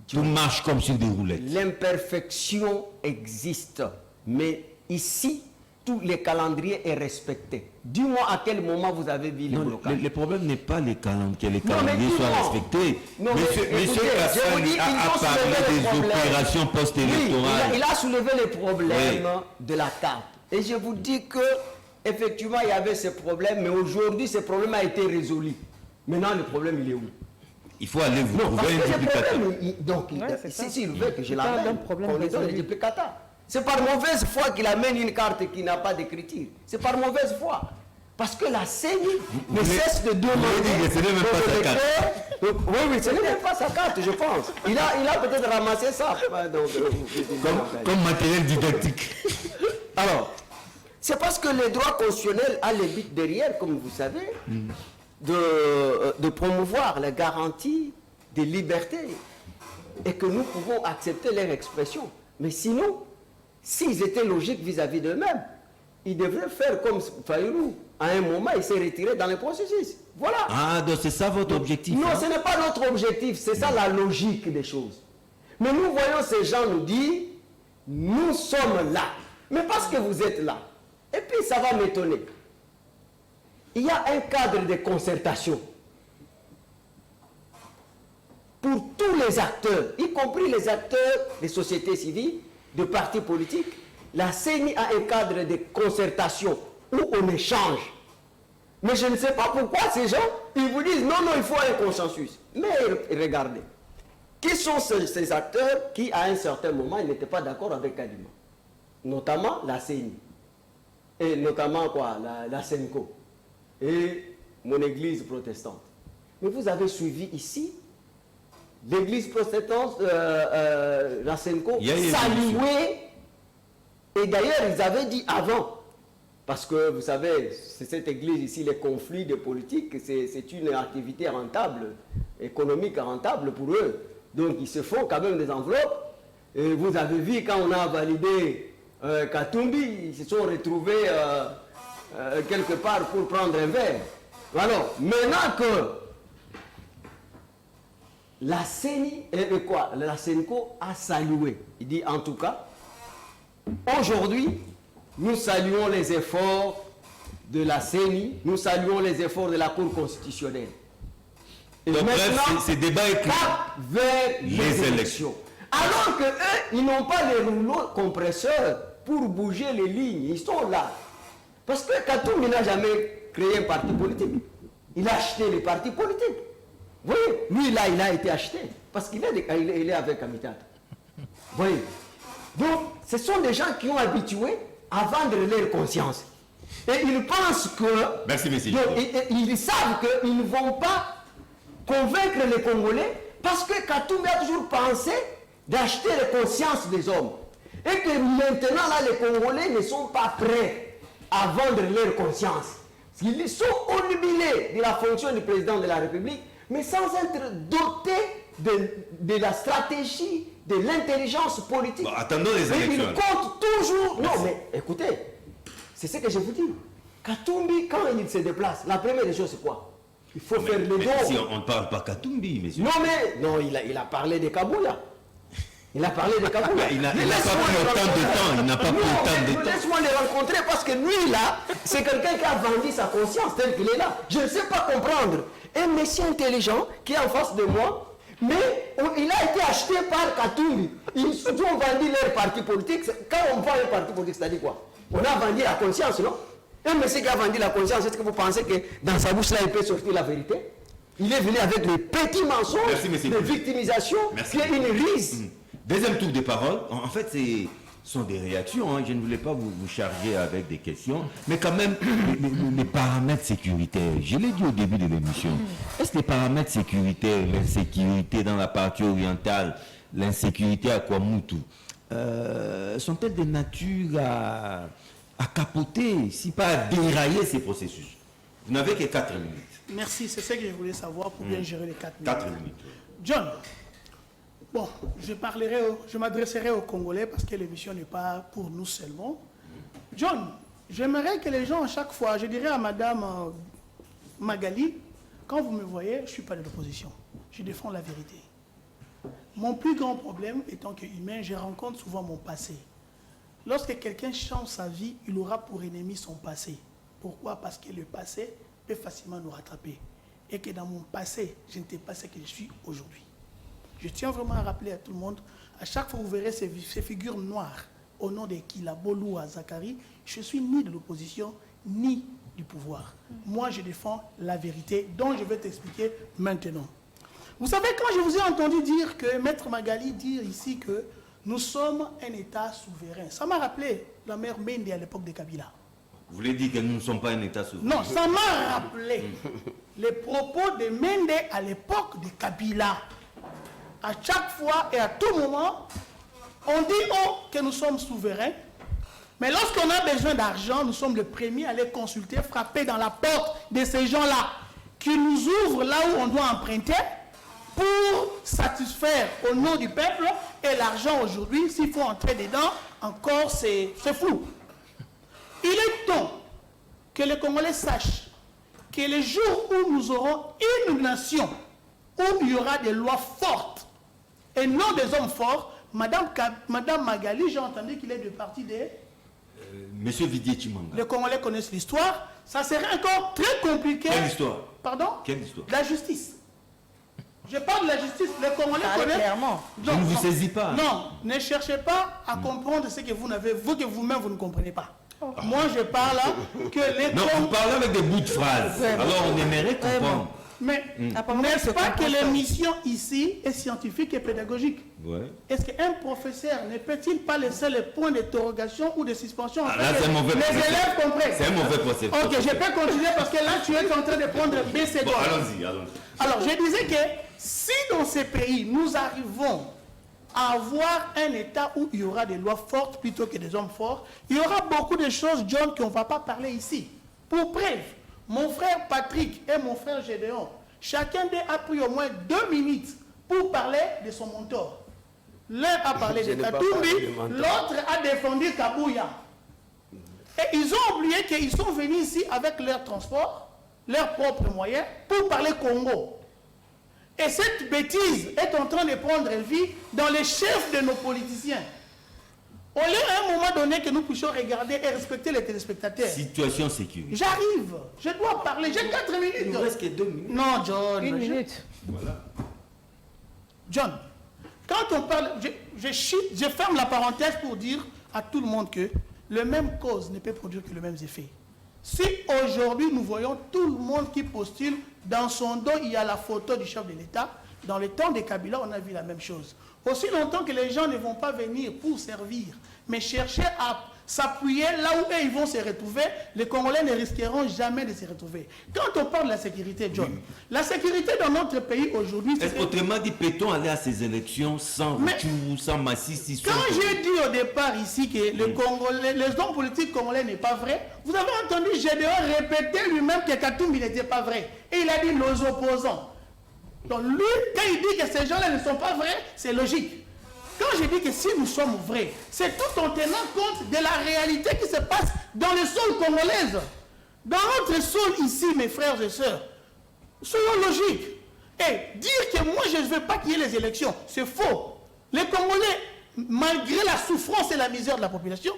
Tout marche comme sur des roulettes. l'imperfection existe. Mais ici, tout le calendrier est respecté. Dis-moi à quel moment vous avez vu les Non, blocages. le problème n'est pas que les Non, mais calendriers soient dis-moi. respectés. Non, mais Monsieur écoutez, je vous Kassali dis, ils a ont parlé soulevé les des problèmes. opérations Oui, post-électorales. il a soulevé les problèmes de la carte. Et je vous dis que effectivement il y avait ce problème, mais aujourd'hui ce problème a été résolu. Maintenant le problème il est où? Il faut aller vous Non, parce trouver que un le duplicateur. problème, donc Ouais, c'est ça. s'il veut que je Il parle d'un l'amène, problème on lui donne le résolu. duplicata. C'est par mauvaise foi qu'il amène une carte qui n'a pas d'écriture. C'est par mauvaise foi. Parce que la CENI ne cesse de demander... ce n'est même pas sa carte. Oui, ce n'est même pas sa carte, je pense. Il a peut-être ramassé ça. Comme matériel didactique. Alors, c'est parce que le droit constitutionnel a les buts derrière, comme vous savez, de promouvoir la garantie des libertés et que nous pouvons accepter leur expression. Mais sinon, s'ils étaient logiques vis-à-vis d'eux-mêmes, ils devraient faire comme Fayulu. À un moment, il s'est retiré dans le processus. Voilà. Ah, donc c'est ça votre objectif? Non, hein? ce n'est pas notre objectif, c'est ça la logique des choses. Mais nous voyons ces gens nous dire, nous sommes là. Mais parce que vous êtes là. Et puis ça va m'étonner. Il y a un cadre de concertation pour tous les acteurs, y compris les acteurs des sociétés civiles, de partis politiques. La CENI a un cadre de concertation où on échange. Mais je ne sais pas pourquoi ces gens, ils vous disent non, il faut un consensus. Mais regardez, qui sont ces acteurs qui, à un certain moment, n'étaient pas d'accord avec Kadima? Notamment la CENI. Et notamment quoi? La SENCO. Et mon église protestante. Mais vous avez suivi ici l'église protestante, la SENCO, saluer. Et d'ailleurs, ils avaient dit avant, parce que vous savez, c'est cette église ici, les conflits de politique, c'est une activité rentable, économique rentable pour eux. Donc ils se font quand même des enveloppes. Et vous avez vu quand on a validé Katumbi, ils se sont retrouvés quelque part pour prendre un verre. Alors, maintenant que la CENI, la SENCO a salué, il dit en tout cas, aujourd'hui, nous saluons les efforts de la CENI, nous saluons les efforts de la Cour constitutionnelle. Et donc maintenant, bref, ces débats est cap vers les élections. Alors que eux, ils n'ont pas les rouleaux compresseurs pour bouger les lignes. Ils sont là. Parce que Katumbi n'a jamais créé un parti politique. Il a acheté les partis politiques. Vous voyez, lui là, il a été acheté. Parce qu'il est avec Amitat. Vous voyez. Donc, ce sont des gens qui ont habitué à vendre leur conscience. Et ils pensent que... Merci, messieurs. Ils savent qu'ils ne vont pas convaincre les Congolais parce que Katumbi a toujours pensé d'acheter les consciences des hommes. Et que maintenant, là, les Congolais ne sont pas prêts à vendre leur conscience. Ils sont obnubilés de la fonction du président de la République, mais sans être dotés de la stratégie, de l'intelligence politique. Bon, attendons les élections. Ils comptent toujours... Non, mais écoutez, c'est ce que je vous dis. Katumbi, quand il se déplace, la première des choses, c'est quoi? Il faut faire le dos. Si on ne parle pas Katumbi, messieurs. Non, il a parlé de Kabouya. Il a parlé de Kabouya. Il n'a pas pris autant de temps. Il n'a pas pris autant de temps. Laisse-moi le rencontrer parce que lui, là, c'est quelqu'un qui a vendu sa conscience tel qu'il est là. Je ne sais pas comprendre. Un messie intelligent qui est en face de moi, mais il a été acheté par Katumbi. Ils ont vendu leur parti politique. Quand on vend un parti politique, c'est-à-dire quoi? On a vendu la conscience, non? Un monsieur qui a vendu la conscience, est-ce que vous pensez que dans sa bouche là, il peut sortir la vérité? Il est venu avec les petits mensonges de victimisation, qui est une rise. Deuxième tour de parole. En fait, ce sont des réactions. Hein. Je ne voulais pas vous charger avec des questions. Mais quand même, les paramètres sécuritaires, je l'ai dit au début de l'émission, est-ce que les paramètres sécuritaires, l'insécurité dans la partie orientale, l'insécurité à Kwamutu, sont-elles de nature à capoter, si pas à dérailler ces processus? Vous n'avez que 4 minutes. Merci, c'est ce que je voulais savoir pour bien gérer les 4 minutes. 4 minutes. John, bon, je m'adresserai aux Congolais parce que l'émission n'est pas pour nous seulement. John, j'aimerais que les gens, à chaque fois, je dirais à Madame Magali, quand vous me voyez, je ne suis pas de l'opposition. Je défends la vérité. Mon plus grand problème, étant qu'humain, je rencontre souvent mon passé. Lorsque quelqu'un change sa vie, il aura pour ennemi son passé. Pourquoi? Parce que le passé peut facilement nous rattraper. Et que dans mon passé, je n'étais pas ce que je suis aujourd'hui. Je tiens vraiment à rappeler à tout le monde, à chaque fois que vous verrez ces figures noires, au nom de Kila Bolou à Zakari, je ne suis ni de l'opposition, ni du pouvoir. Moi, je défends la vérité, dont je vais t'expliquer maintenant. Vous savez, quand je vous ai entendu dire que Maître Magali dire ici que nous sommes un État souverain, ça m'a rappelé la mère Mende à l'époque de Kabila. Vous voulez dire que nous ne sommes pas un État souverain? Non, ça m'a rappelé les propos de Mende à l'époque de Kabila. À chaque fois et à tout moment, on dit que nous sommes souverains, mais lorsqu'on a besoin d'argent, nous sommes les premiers à les consulter, frapper dans la porte de ces gens-là, qui nous ouvrent là où on doit emprunter pour satisfaire au nom du peuple. Et l'argent aujourd'hui, s'il faut entrer dedans, encore c'est flou. Il est temps que les Congolais sachent que le jour où nous aurons une nation, où il y aura des lois fortes et non des hommes forts, Madame Magali, j'ai entendu qu'il est du parti des... Monsieur Vidier Chimanga. Les Congolais connaissent l'histoire. Ça serait encore très compliqué. Quelle histoire? Pardon? Quelle histoire? La justice. Je parle de la justice. Les Congolais connaissent... clairement. Je ne vous saisis pas. Non, ne cherchez pas à comprendre ce que vous n'avez, que vous-même vous ne comprenez pas. Moi, je parle que les Non, vous parlez avec des bouts de phrases. Vraiment. Alors on aimerait comprendre. Mais n'est-ce pas que l'émission ici est scientifique et pédagogique? Ouais. Est-ce qu'un professeur ne peut-il pas laisser les points d'interrogation ou de suspension Ah, afin là, que c'est un mauvais les procès. élèves comprennent? C'est un mauvais procès. Ok, je peux continuer parce que là, tu es en train de prendre BC. Bon, allons-y. Alors, je disais que si dans ces pays, nous arrivons à avoir un État où il y aura des lois fortes plutôt que des hommes forts, il y aura beaucoup de choses, John, qu'on ne va pas parler ici. Pour preuve, mon frère Patrick et mon frère Gédéon, chacun d'eux a pris au moins 2 minutes pour parler de son mentor. L'un a parlé Je de n'ai pas Katumbi, parlé de mentor. l'autre a défendu Kabouya. Et ils ont oublié qu'ils sont venus ici avec leur transport, leurs propres moyens, pour parler Congo. Et cette bêtise est en train de prendre vie dans les chefs de nos politiciens. Au lieu à un moment donné que nous puissions regarder et respecter les téléspectateurs. Situation sécurité. J'arrive, je dois parler, j'ai 4 minutes. Il nous reste que 2 minutes. Non, John. 1 minute. Voilà. John, quand on parle, je ferme la parenthèse pour dire à tout le monde que le même cause ne peut produire que le même effet. Si aujourd'hui nous voyons tout le monde qui postule, dans son dos il y a la photo du chef de l'État, dans le temps de Kabila on a vu la même chose. Aussi longtemps que les gens ne vont pas venir pour servir, mais chercher à s'appuyer là où eux, ils vont se retrouver, les Congolais ne risqueront jamais de se retrouver. Quand on parle de la sécurité, John, la sécurité dans notre pays aujourd'hui... Autrement dit, peut-on aller à ces élections sans retour, sans massif? Quand j'ai dit au départ ici que les hommes politiques congolais n'est pas vrai, vous avez entendu Gédéon répéter lui-même que Katumbi n'était pas vrai. Et il a dit nos opposants. Donc lui, quand il dit que ces gens-là ne sont pas vrais, c'est logique. Quand je dis que si nous sommes vrais, c'est tout en tenant compte de la réalité qui se passe dans le sol congolais. Dans notre sol ici, mes frères et sœurs, soyons logiques. Et dire que moi je ne veux pas qu'il y ait les élections, c'est faux. Les Congolais, malgré la souffrance et la misère de la population,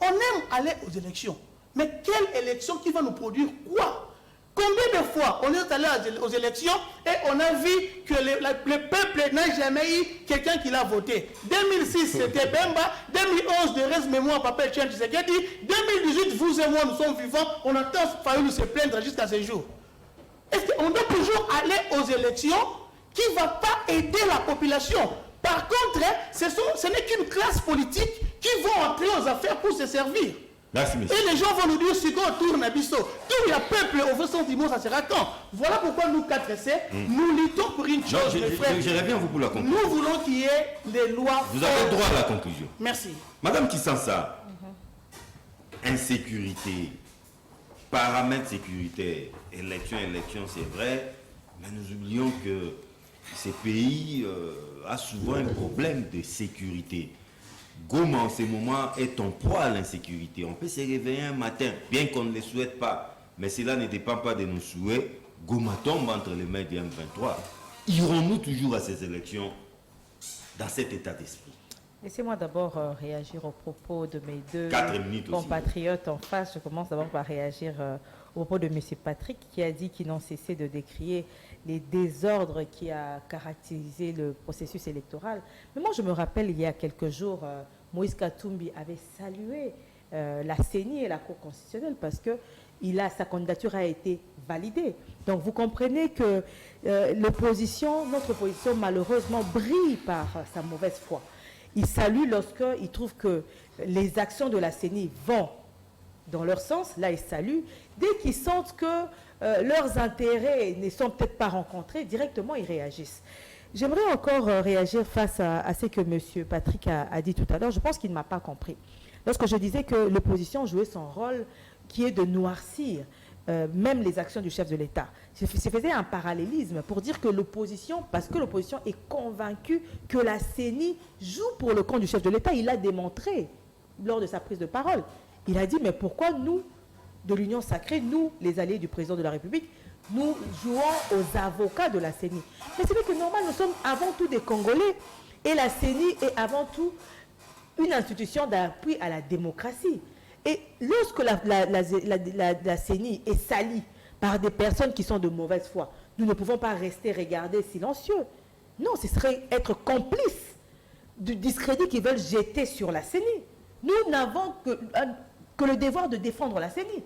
on aime aller aux élections. Mais quelle élection qui va nous produire quoi? Combien de fois on est allé aux élections et on a vu que le peuple n'a jamais eu quelqu'un qui l'a voté. 2006 c'était Bemba, 2011 de reste mémoire Papa Etienne Tshisekedi, 2018 vous et moi nous sommes vivants, on a tant fallu nous se plaindre jusqu'à ce jour. Est-ce qu'on doit toujours aller aux élections qui ne va pas aider la population? Par contre, ce n'est qu'une classe politique qui va entrer aux affaires pour se servir. Merci, monsieur. Et les gens vont nous dire si on tourne à Bisso, tout le peuple au fait sentiment, ça sera quand? Voilà pourquoi nous 4C, nous luttons pour une chose, mes frères. Je reviens vous pour la conclusion. Nous voulons qu'il y ait des lois. Vous avez droit à la conclusion. Merci. Madame Kisansa, insécurité, paramètres sécuritaires, élection, c'est vrai, mais nous oublions que ces pays a souvent un problème de sécurité. Goma, en ce moment, est en proie à l'insécurité. On peut se réveiller un matin, bien qu'on ne le souhaite pas, mais cela ne dépend pas de nos souhaits. Goma tombe entre les mains du M23. Irons-nous toujours à ces élections dans cet état d'esprit? Laissez-moi d'abord réagir aux propos de mes deux 4 minutes aussi. compatriotes en face. Je commence d'abord par réagir au propos de M. Patrick qui a dit qu'ils n'ont cessé de décrier les désordres qui a caractérisé le processus électoral. Mais moi, je me rappelle, il y a quelques jours, Moïse Katumbi avait salué la CENI et la Cour constitutionnelle parce que sa candidature a été validée. Donc, vous comprenez que notre opposition, malheureusement, brille par sa mauvaise foi. Il salue lorsqu'il trouve que les actions de la CENI vont dans leur sens, là ils saluent. Dès qu'ils sentent que leurs intérêts ne sont peut-être pas rencontrés, directement ils réagissent. J'aimerais encore réagir face à ce que M. Patrick a dit tout à l'heure. Je pense qu'il ne m'a pas compris. Lorsque je disais que l'opposition jouait son rôle qui est de noircir même les actions du chef de l'État. Je faisais un parallélisme pour dire que l'opposition, parce que l'opposition est convaincue que la CENI joue pour le camp du chef de l'État, il l'a démontré lors de sa prise de parole. Il a dit, mais pourquoi nous, de l'Union sacrée, nous, les alliés du président de la République, nous jouons aux avocats de la CENI. Mais c'est vrai que normalement, nous sommes avant tout des Congolais, et la CENI est avant tout une institution d'appui à la démocratie. Et lorsque la CENI est salie par des personnes qui sont de mauvaise foi, nous ne pouvons pas rester regarder silencieux. Non, ce serait être complice du discrédit qu'ils veulent jeter sur la CENI. Nous n'avons que le devoir de défendre la CENI.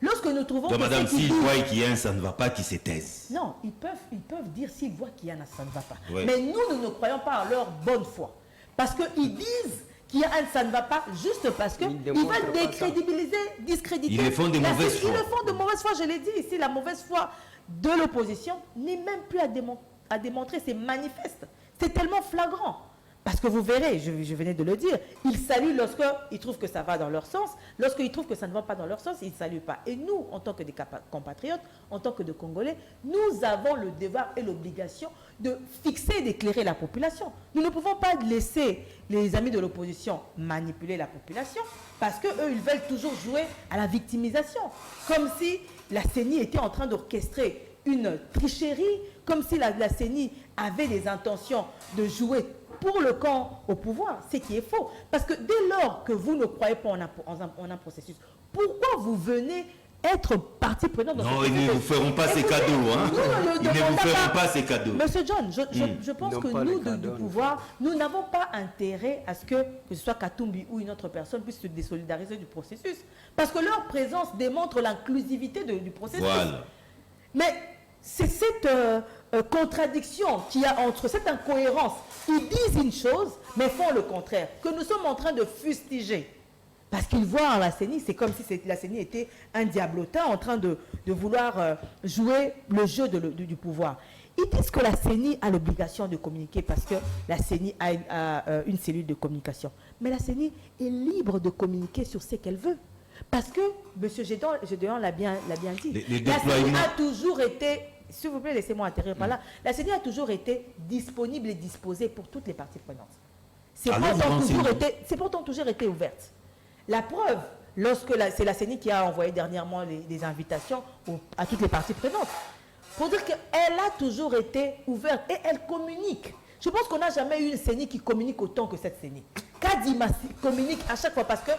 Lorsque nous trouvons... Donc, madame, s'ils voient qu'il y a un ça ne va pas, qu'ils se taisent. Non, ils peuvent dire s'ils voient qu'il y a un ça ne va pas. Oui. Mais nous ne croyons pas en leur bonne foi. Parce qu'ils disent qu'il y a un ça ne va pas juste parce qu'ils veulent décrédibiliser, discréditer. Ils le font de mauvaise foi. Ils le font de mauvaise foi, je l'ai dit ici. La mauvaise foi de l'opposition n'est même plus à démontrer, c'est manifeste. C'est tellement flagrant. Parce que vous verrez, je venais de le dire, ils saluent lorsqu'ils trouvent que ça va dans leur sens. Lorsqu'ils trouvent que ça ne va pas dans leur sens, ils ne saluent pas. Et nous, en tant que des compatriotes, en tant que des Congolais, nous avons le devoir et l'obligation de fixer et d'éclairer la population. Nous ne pouvons pas laisser les amis de l'opposition manipuler la population parce qu'eux, ils veulent toujours jouer à la victimisation. Comme si la CENI était en train d'orchestrer une tricherie, comme si la CENI avait des intentions de jouer pour le camp au pouvoir, ce qui est faux. Parce que dès lors que vous ne croyez pas en un processus, pourquoi vous venez être partie prenante dans non, ce ils ne vous feront pas ces cadeaux. Hein. Ils ne vous feront pas ces cadeaux. Monsieur John, je pense que nous, du pouvoir, nous n'avons pas intérêt à ce que ce soit Katumbi ou une autre personne puisse se désolidariser du processus. Parce que leur présence démontre l'inclusivité du processus. Voilà. Mais c'est cette contradiction qu'il y a entre cette incohérence. Ils disent une chose, mais font le contraire, que nous sommes en train de fustiger. Parce qu'ils voient la CENI, c'est comme si la CENI était un diablotin en train de vouloir jouer le jeu du pouvoir. Ils disent que la CENI a l'obligation de communiquer parce que la CENI a une cellule de communication. Mais la CENI est libre de communiquer sur ce qu'elle veut. Parce que, M. Gédéon l'a bien dit, la CENI a toujours été, s'il vous plaît, laissez-moi atterrir par là, la CENI a toujours été disponible et disposée pour toutes les parties prenantes. C'est pourtant toujours été ouverte. La preuve, lorsque c'est la CENI qui a envoyé dernièrement des invitations à toutes les parties prenantes, pour dire qu'elle a toujours été ouverte et elle communique. Je pense qu'on n'a jamais eu une CENI qui communique autant que cette CENI. Kadima communique à chaque fois parce que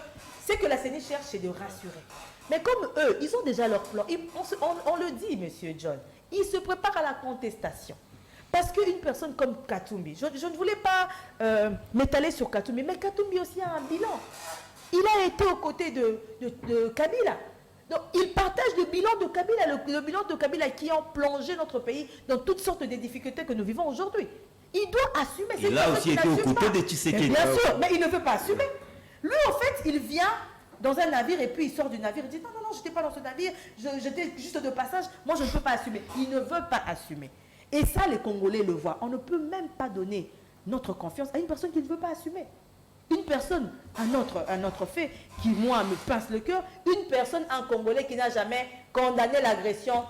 ce que la CENI cherche, c'est de rassurer. Mais comme eux, ils ont déjà leur plan. On le dit, M. John, ils se préparent à la contestation. Parce qu'une personne comme Katumbi, je ne voulais pas m'étaler sur Katumbi, mais Katumbi aussi a un bilan. Il a été aux côtés de Kabila. Donc, il partage le bilan de Kabila, le bilan de Kabila qui a plongé notre pays dans toutes sortes de difficultés que nous vivons aujourd'hui. Il doit assumer. Il a aussi été aux côtés de Tshisekedi. Bien sûr, mais il ne veut pas assumer. Lui, en fait, il vient dans un navire et puis il sort du navire. Il dit non, je n'étais pas dans ce navire, j'étais juste de passage, moi je ne peux pas assumer. Il ne veut pas assumer. Et ça, les Congolais le voient. On ne peut même pas donner notre confiance à une personne qui ne veut pas assumer. Une personne, un autre fait qui, moi, me pince le cœur, une personne, un Congolais qui n'a jamais condamné l'agression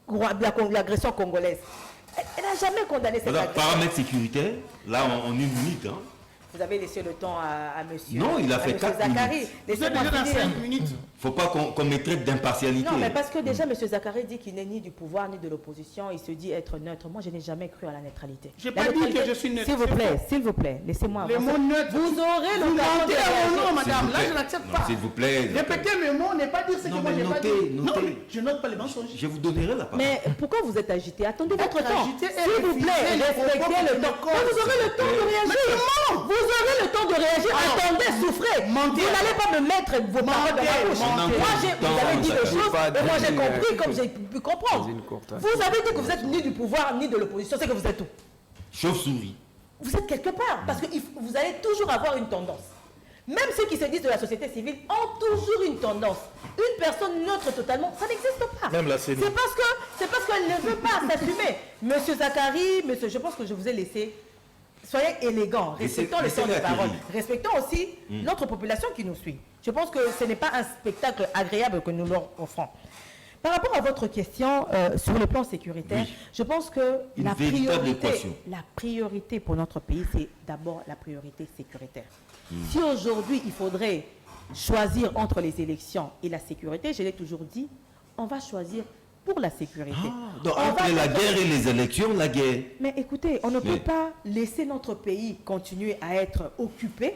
congolaise. Elle n'a jamais condamné cette agression. Paramètres sécuritaires, là, en une minute. Hein. Vous avez laissé le temps à monsieur. Non, il a fait 4 minutes. Vous êtes déjà dans 5 minutes. Il ne faut pas qu'on me traite d'impartialité. Non, mais parce que déjà, M. Zachary dit qu'il n'est ni du pouvoir ni de l'opposition. Il se dit être neutre. Moi, je n'ai jamais cru à la neutralité. Je n'ai pas dit que je suis neutre. S'il vous plaît, laissez-moi Le mot neutre. Vous aurez Vous mentez à mon nom, madame. Là, plaît. je n'accepte Non, pas. s'il vous plaît. Répétez le mot, n'est pas dire ce que moi j'ai pas dit. Non, notez. je note pas les mensonges. Je vous donnerai la parole. Mais pourquoi vous êtes agité? Attendez votre Être temps. agité et S'il vous plaît, refuser les respectez propos le que temps. je Mais vous aurez le temps de réagir. Vous aurez le temps de réagir. Alors, Attendez, souffrez. mentez. Vous n'allez pas me mettre vos paroles dans ma bouche. Mentez. Moi, vous avez dit des choses et moi j'ai compris comme j'ai pu comprendre. Une courte Vous avez dit que vous êtes ni du pouvoir ni de l'opposition. C'est que vous êtes où? Chauve-souris. Vous êtes quelque part. Parce que vous allez toujours avoir une tendance. Même ceux qui se disent de la société civile ont toujours une tendance. Une personne neutre totalement, ça n'existe pas. Même la CENI. C'est parce qu'elle ne veut pas s'assumer. Monsieur Zachary, je pense que je vous ai laissé. Soyez élégants, respectons le temps de parole. Respectons aussi notre population qui nous suit. Je pense que ce n'est pas un spectacle agréable que nous leur offrons. Par rapport à votre question sur le plan sécuritaire, je pense que la priorité pour notre pays, c'est d'abord la priorité sécuritaire. Si aujourd'hui, il faudrait choisir entre les élections et la sécurité, je l'ai toujours dit, on va choisir pour la sécurité. Donc entre la guerre et les élections, la guerre. Mais écoutez, on ne peut pas laisser notre pays continuer à être occupé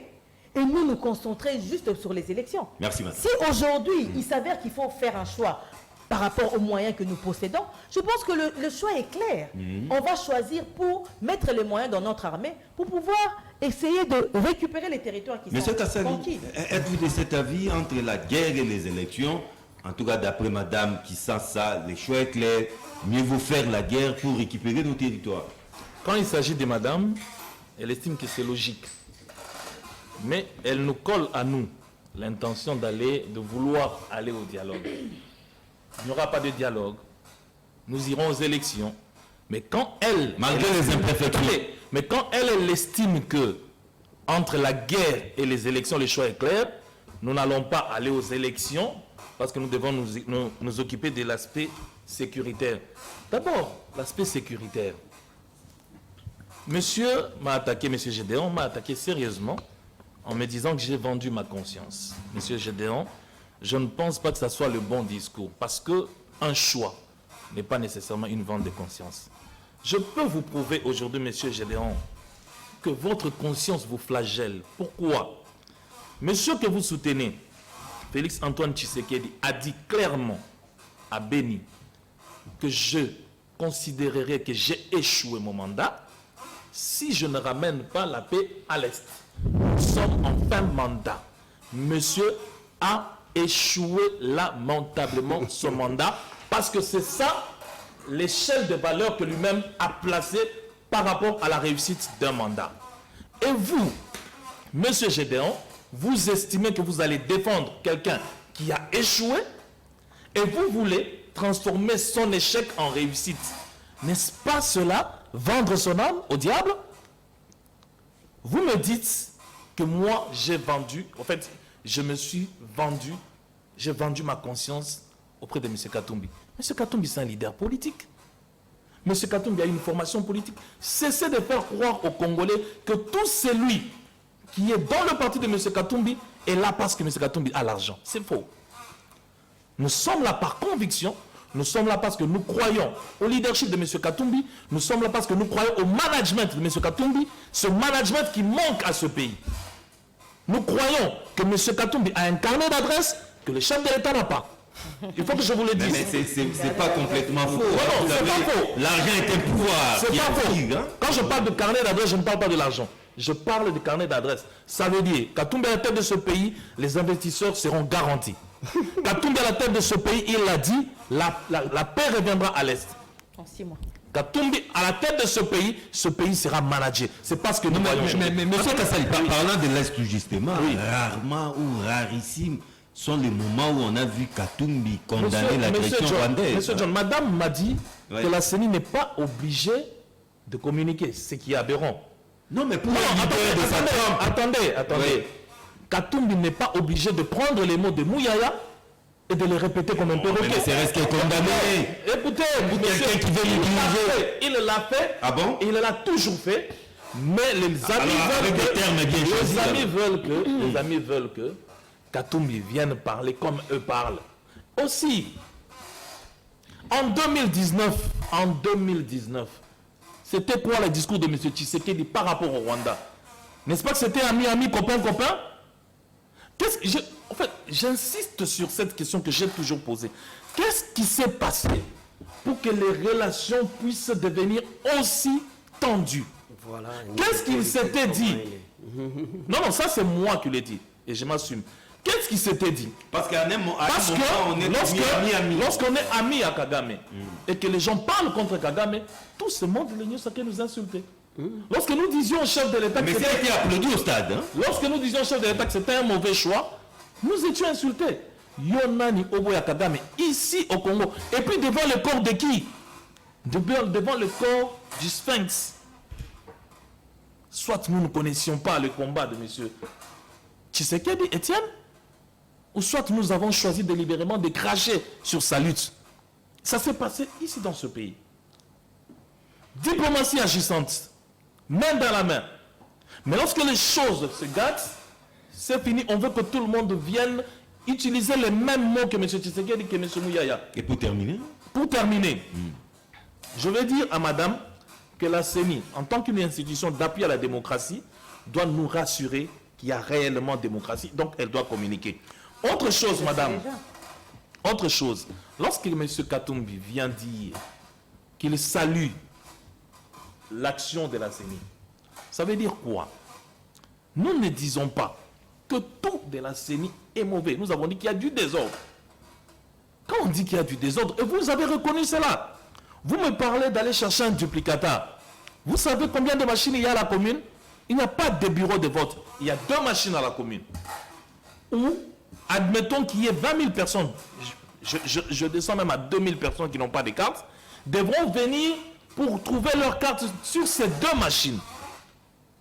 et nous concentrer juste sur les élections. Merci, madame. Si aujourd'hui, il s'avère qu'il faut faire un choix par rapport aux moyens que nous possédons, je pense que le choix est clair. On va choisir pour mettre les moyens dans notre armée pour pouvoir essayer de récupérer les territoires qui sont conquis. Êtes-vous de cet avis entre la guerre et les élections? En tout cas, d'après madame qui sent ça, les choix est clair. Mieux vaut faire la guerre pour récupérer nos territoires. Quand il s'agit de madame, elle estime que c'est logique. Mais elle nous colle à nous l'intention de vouloir aller au dialogue. Il n'y aura pas de dialogue. Nous irons aux élections. Mais quand elle... Malgré les imperfections. Mais quand elle estime que entre la guerre et les élections, le choix est clair, nous n'allons pas aller aux élections parce que nous devons nous occuper de l'aspect sécuritaire. D'abord, l'aspect sécuritaire. Monsieur Gédéon m'a attaqué sérieusement en me disant que j'ai vendu ma conscience. Monsieur Gédéon, je ne pense pas que ce soit le bon discours parce qu'un choix n'est pas nécessairement une vente de conscience. Je peux vous prouver aujourd'hui, monsieur Gédéon, que votre conscience vous flagelle. Pourquoi? Monsieur que vous soutenez, Félix Antoine Tshisekedi, a dit clairement à Béni que je considérerais que j'ai échoué mon mandat si je ne ramène pas la paix à l'Est. Nous sommes en fin de mandat. Monsieur a échoué lamentablement son mandat parce que c'est ça l'échelle de valeur que lui-même a placée par rapport à la réussite d'un mandat. Et vous, monsieur Gédéon, vous estimez que vous allez défendre quelqu'un qui a échoué et vous voulez transformer son échec en réussite. N'est-ce pas cela, vendre son âme au diable? Vous me dites que moi, j'ai vendu, en fait, je me suis vendu, j'ai vendu ma conscience auprès de M. Katumbi. M. Katumbi, c'est un leader politique. M. Katumbi a une formation politique. Cessez de faire croire aux Congolais que tout celui qui est dans le parti de M. Katumbi est là parce que M. Katumbi a l'argent. C'est faux. Nous sommes là par conviction. Nous sommes là parce que nous croyons au leadership de M. Katumbi. Nous sommes là parce que nous croyons au management de M. Katumbi. Ce management qui manque à ce pays. Nous croyons que M. Katumbi a un carnet d'adresses que le chef de l'État n'a pas. Il faut que je vous le dise. Mais c'est pas complètement faux. Non, c'est pas faux. L'argent est un pouvoir. C'est pas faux. Hein? Quand je parle de carnet d'adresse, je ne parle pas de l'argent. Je parle de carnet d'adresse. Ça veut dire, Katumbi à la tête de ce pays, les investisseurs seront garantis. Katumbi à la tête de ce pays, il l'a dit, la paix reviendra à l'Est. En 6 mois. Katumbi à la tête de ce pays sera managé. C'est parce que nous voyons. Mais monsieur Kassali, parlant de l'Est justement, rarement ou rarissime sont les moments où on a vu Katumbi condamner l'agression rwandaise. Monsieur John, madame m'a dit que la CENI n'est pas obligée de communiquer, ce qui est aberrant. Non, mais pour attendez. Oui. Katumbi n'est pas obligé de prendre les mots de Mouyaya et de les répéter comme un perroquet. Mais c'est resté condamné. Écoutez, quelqu'un qui veut l'utiliser. Il l'a fait. Ah bon? Il l'a toujours fait. Mais les amis veulent que Katumbi vienne parler comme eux parlent. Aussi, en 2019, c'était quoi le discours de M. Tshisekedi par rapport au Rwanda? N'est-ce pas que c'était ami, copain? En fait, j'insiste sur cette question que j'ai toujours posée. Qu'est-ce qui s'est passé pour que les relations puissent devenir aussi tendues? Voilà, qu'est-ce qu'il s'était dit? Non, ça c'est moi qui l'ai dit. Et je m'assume. Qu'est-ce qui s'était dit? Parce qu'à un moment, lorsqu'on est amis à Kagame et que les gens parlent contre Kagame, tout ce monde de l'Union sacrée nous insulter. Lorsque nous disions au chef de l'État que Mais ça a été applaudi au stade. Hein? lorsque nous disions au chef de l'État que c'était un mauvais choix, nous étions insultés. Yonani Oboya Kagame, ici au Congo. Et puis devant le corps de qui? Devant le corps du Sphinx. Soit nous ne connaissions pas le combat de M. Tshisekedi Etienne, ou soit nous avons choisi délibérément de cracher sur sa lutte. Ça s'est passé ici dans ce pays. Diplomatie agissante, main dans la main. Mais lorsque les choses se gâtent, c'est fini. On veut que tout le monde vienne utiliser les mêmes mots que M. Tshisekedi, que M. Mouyaya. Et pour terminer, Je vais dire à madame que la CENI, en tant qu'une institution d'appui à la démocratie, doit nous rassurer qu'il y a réellement démocratie, donc elle doit communiquer. Autre chose, madame, autre chose, lorsque M. Katumbi vient dire qu'il salue l'action de la CENI, ça veut dire quoi? Nous ne disons pas que tout de la CENI est mauvais. Nous avons dit qu'il y a du désordre. Quand on dit qu'il y a du désordre, et vous avez reconnu cela, vous me parlez d'aller chercher un duplicateur. Vous savez combien de machines il y a à la commune? Il n'y a pas de bureau de vote. Il y a 2 machines à la commune. Ou, admettons qu'il y ait 20 000 personnes, je descends même à 2 000 personnes qui n'ont pas de carte, devront venir pour trouver leur carte sur ces 2 machines.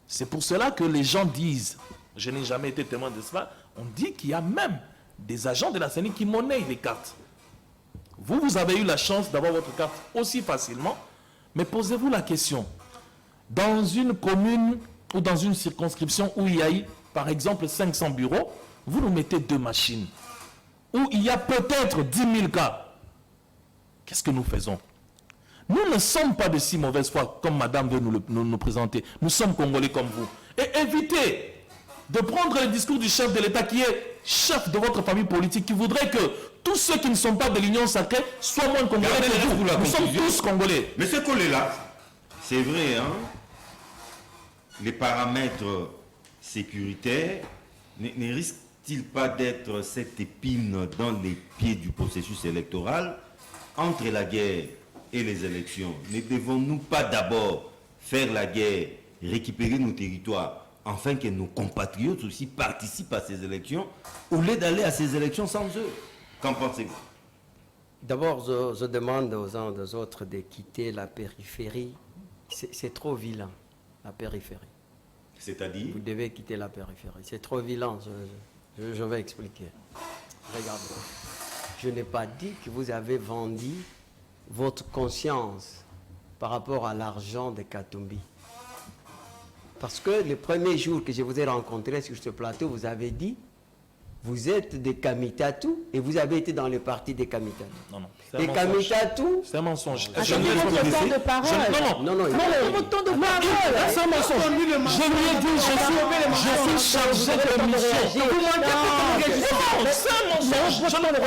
C'est pour cela que les gens disent, je n'ai jamais été témoin de cela, on dit qu'il y a même des agents de la CENI qui monnaient les cartes. Vous avez eu la chance d'avoir votre carte aussi facilement, mais posez-vous la question. Dans une commune ou dans une circonscription où il y a eu, par exemple, 500 bureaux, vous nous mettez 2 machines, où il y a peut-être 10 000 cas. Qu'est-ce que nous faisons? Nous ne sommes pas de si mauvaise foi comme madame veut nous présenter. Nous sommes Congolais comme vous. Et évitez de prendre le discours du chef de l'État qui est chef de votre famille politique, qui voudrait que tous ceux qui ne sont pas de l'Union sacrée soient moins Congolais que vous. Nous sommes tous Congolais. mais ce collé-là, c'est vrai, hein? Les paramètres sécuritaires ne risquent-ils pas d'être cette épine dans les pieds du processus électoral entre la guerre et les élections? Ne devons-nous pas d'abord faire la guerre, récupérer nos territoires, afin que nos compatriotes aussi participent à ces élections, au lieu d'aller à ces élections sans eux? Qu'en pensez-vous? D'abord, je demande aux uns aux autres de quitter la périphérie. C'est trop vilain, la périphérie. C'est-à-dire? Vous devez quitter la périphérie. C'est trop vilain, je vais expliquer. Regardez. Je n'ai pas dit que vous avez vendu votre conscience par rapport à l'argent de Katumbi. Parce que le premier jour que je vous ai rencontré sur ce plateau, vous avez dit, vous êtes des Kamitatu et vous avez été dans le parti des Kamitatu. Non, non. C'est Les un mensonge. Kamitatu, C'est un mensonge. Attendez votre temps de parole. Non, non. Votre temps de parole. C'est un mensonge. Je lui ai dit, je suis chargé de mission. Vous mentez. Non, c'est un mensonge. Je ne le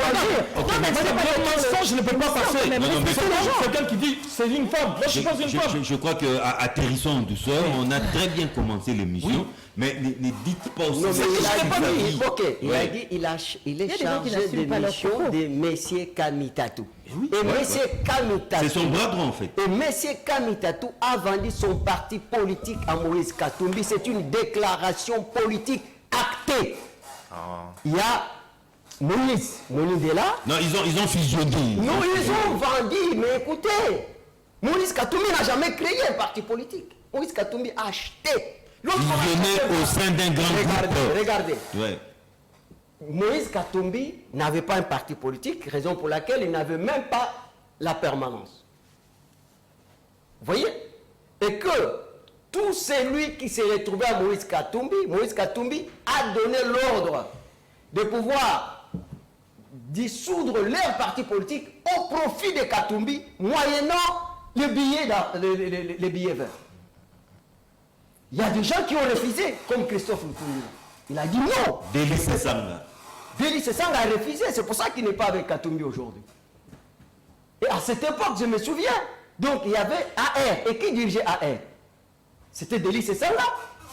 mensonge, je ne peux pas passer. C'est quelqu'un qui dit, c'est une femme. Moi, je suis pas une femme. Je crois qu'à atterrissons en douceur, on a très bien commencé l'émission, mais ne dites pas aussi. non, mais il a dit, dit, ok, il a dit, il est des gens qui chargé n'assument de pas leur mission propos. de messieurs Kamitatu. Et messieurs Kamitatu. c'est son bras droit en fait. Et messieurs Kamitatu a vendu son parti politique à Moïse Katumbi. C'est une déclaration politique actée. Il y a Moïse est là. Non, ils ont fusionné. Non, ils ont vendu, mais écoutez, Moïse Katumbi n'a jamais créé un parti politique. Moïse Katumbi a acheté. L'autre a acheté Fusionné au sein d'un grand groupe. Regardez. Ouais. Moïse Katumbi n'avait pas un parti politique, raison pour laquelle il n'avait même pas la permanence. Vous voyez? Et que tout celui qui s'est retrouvé à Moïse Katumbi a donné l'ordre de pouvoir dissoudre leur parti politique au profit de Katumbi, moyennant les billets verts. Il y a des gens qui ont refusé, comme Christophe Nkungu. Il a dit non. Délice Sanga. Délice Sanga a refusé, c'est pour ça qu'il n'est pas avec Katumbi aujourd'hui. Et à cette époque, je me souviens, donc il y avait AR. Et qui dirigeait AR? C'était Délice Sanga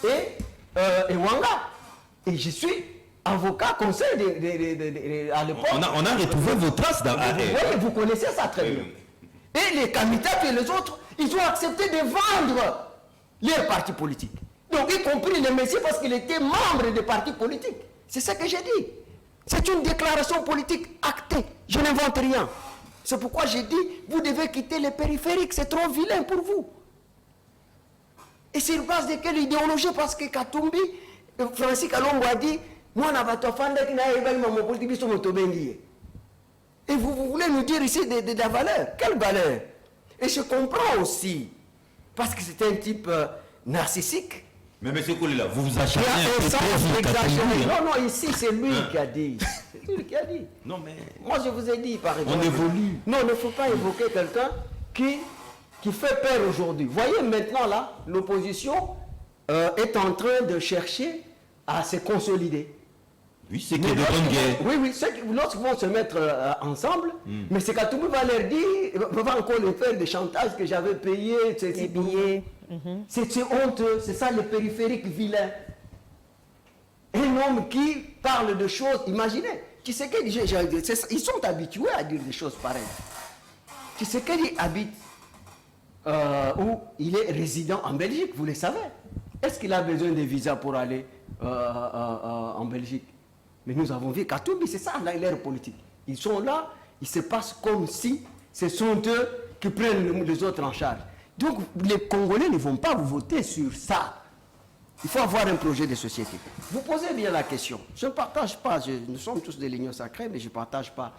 et Wanga. Et je suis avocat, conseil à l'époque. On a retrouvé vos traces dans AR. Vous voyez, vous connaissez ça très bien. Et les Kamitatu et les autres, ils ont accepté de vendre leurs partis politiques. Donc, y compris le messieurs parce qu'il était membre des partis politiques. C'est ça que j'ai dit. C'est une déclaration politique actée. Je n'invente rien. C'est pourquoi j'ai dit, vous devez quitter les périphériques, c'est trop vilain pour vous. Et c'est une base de quelle idéologie? Parce que Katumbi, Francis Kalongo a dit, moi, et vous voulez nous dire ici de la valeur? Quelle valeur? Et je comprends aussi, parce que c'est un type narcissique. Mais M. Koulela, vous vous acharnez Il y a un sens exagéré. hein? Non, ici, c'est lui qui a dit. C'est lui qui a dit. Non, mais... Moi, je vous ai dit, par exemple. On évolue. Non, il ne faut pas évoquer quelqu'un qui fait peur aujourd'hui. Voyez maintenant, là, l'opposition est en train de chercher à se consolider. Oui, c'est qu'il y a de bonnes guerres. Oui, lorsqu'ils vont se mettre ensemble, mais c'est Katumbi va leur dire, va encore leur faire des chantages que j'avais payé, Les billets. c'est honteux, c'est ça le périphérique vilain. Un homme qui parle de choses, imaginez, ils sont habitués à dire des choses pareilles. Tshisekedi habite où il est résident en Belgique, vous le savez. Est-ce qu'il a besoin de visa pour aller en Belgique? Mais nous avons vu Katumbi, c'est ça l'ère politique. Ils sont là, il se passe comme si ce sont eux qui prennent les autres en charge. Donc les Congolais ne vont pas vous voter sur ça. Il faut avoir un projet de société. Vous posez bien la question. Je ne partage pas, nous sommes tous des lignes sacrées, mais je ne partage pas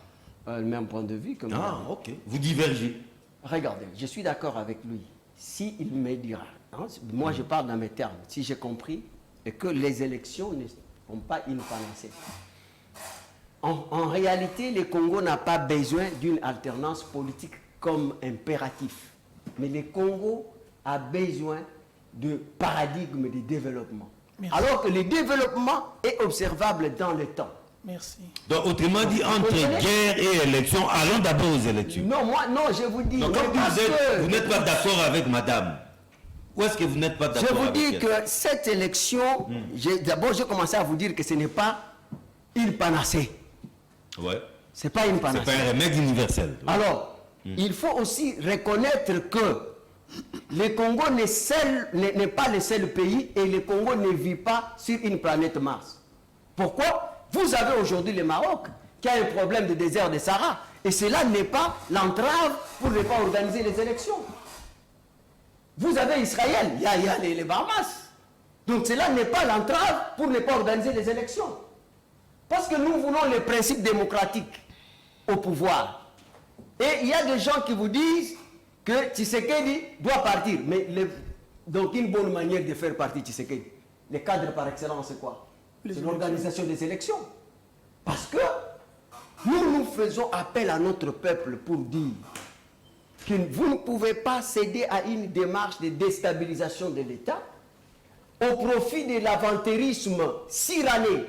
le même point de vue que moi. Ah, ok. Vous divergez. Regardez, je suis d'accord avec lui. S'il me dira, hein, moi je parle dans mes termes, si j'ai compris, et que les élections ne sont pas une panacée. En réalité, le Congo n'a pas besoin d'une alternance politique comme impératif. Mais le Congo a besoin de paradigme de développement. Merci. Alors que le développement est observable dans le temps. Merci. Donc, autrement dit, entre guerre et élection, allons d'abord aux élections. Non, moi, non, je vous dis... Donc, non, quand parce que- vous n'êtes pas d'accord avec madame, où est-ce que vous n'êtes pas Je d'accord vous avec dis elle? que cette élection, d'abord j'ai commencé à vous dire que ce n'est pas une panacée. Ouais. Ce n'est pas une C'est panacée. pas un remède universel. Alors, il faut aussi reconnaître que le Congo n'est pas le seul pays et le Congo ne vit pas sur une planète Mars. Pourquoi? Vous avez aujourd'hui le Maroc qui a un problème de désert de Sahara et cela n'est pas l'entrave pour ne pas organiser les élections. Vous avez Israël, il y a les Bahamas. Donc cela n'est pas l'entrave pour ne pas organiser les élections. Parce que nous voulons les principes démocratiques au pouvoir. Et il y a des gens qui vous disent que Tshisekedi doit partir. Mais donc une bonne manière de faire partir Tshisekedi. Les cadres par excellence, c'est quoi? C'est l'organisation des élections. Parce que nous faisons appel à notre peuple pour dire que vous ne pouvez pas céder à une démarche de déstabilisation de l'État au profit de l'aventurisme cyranné.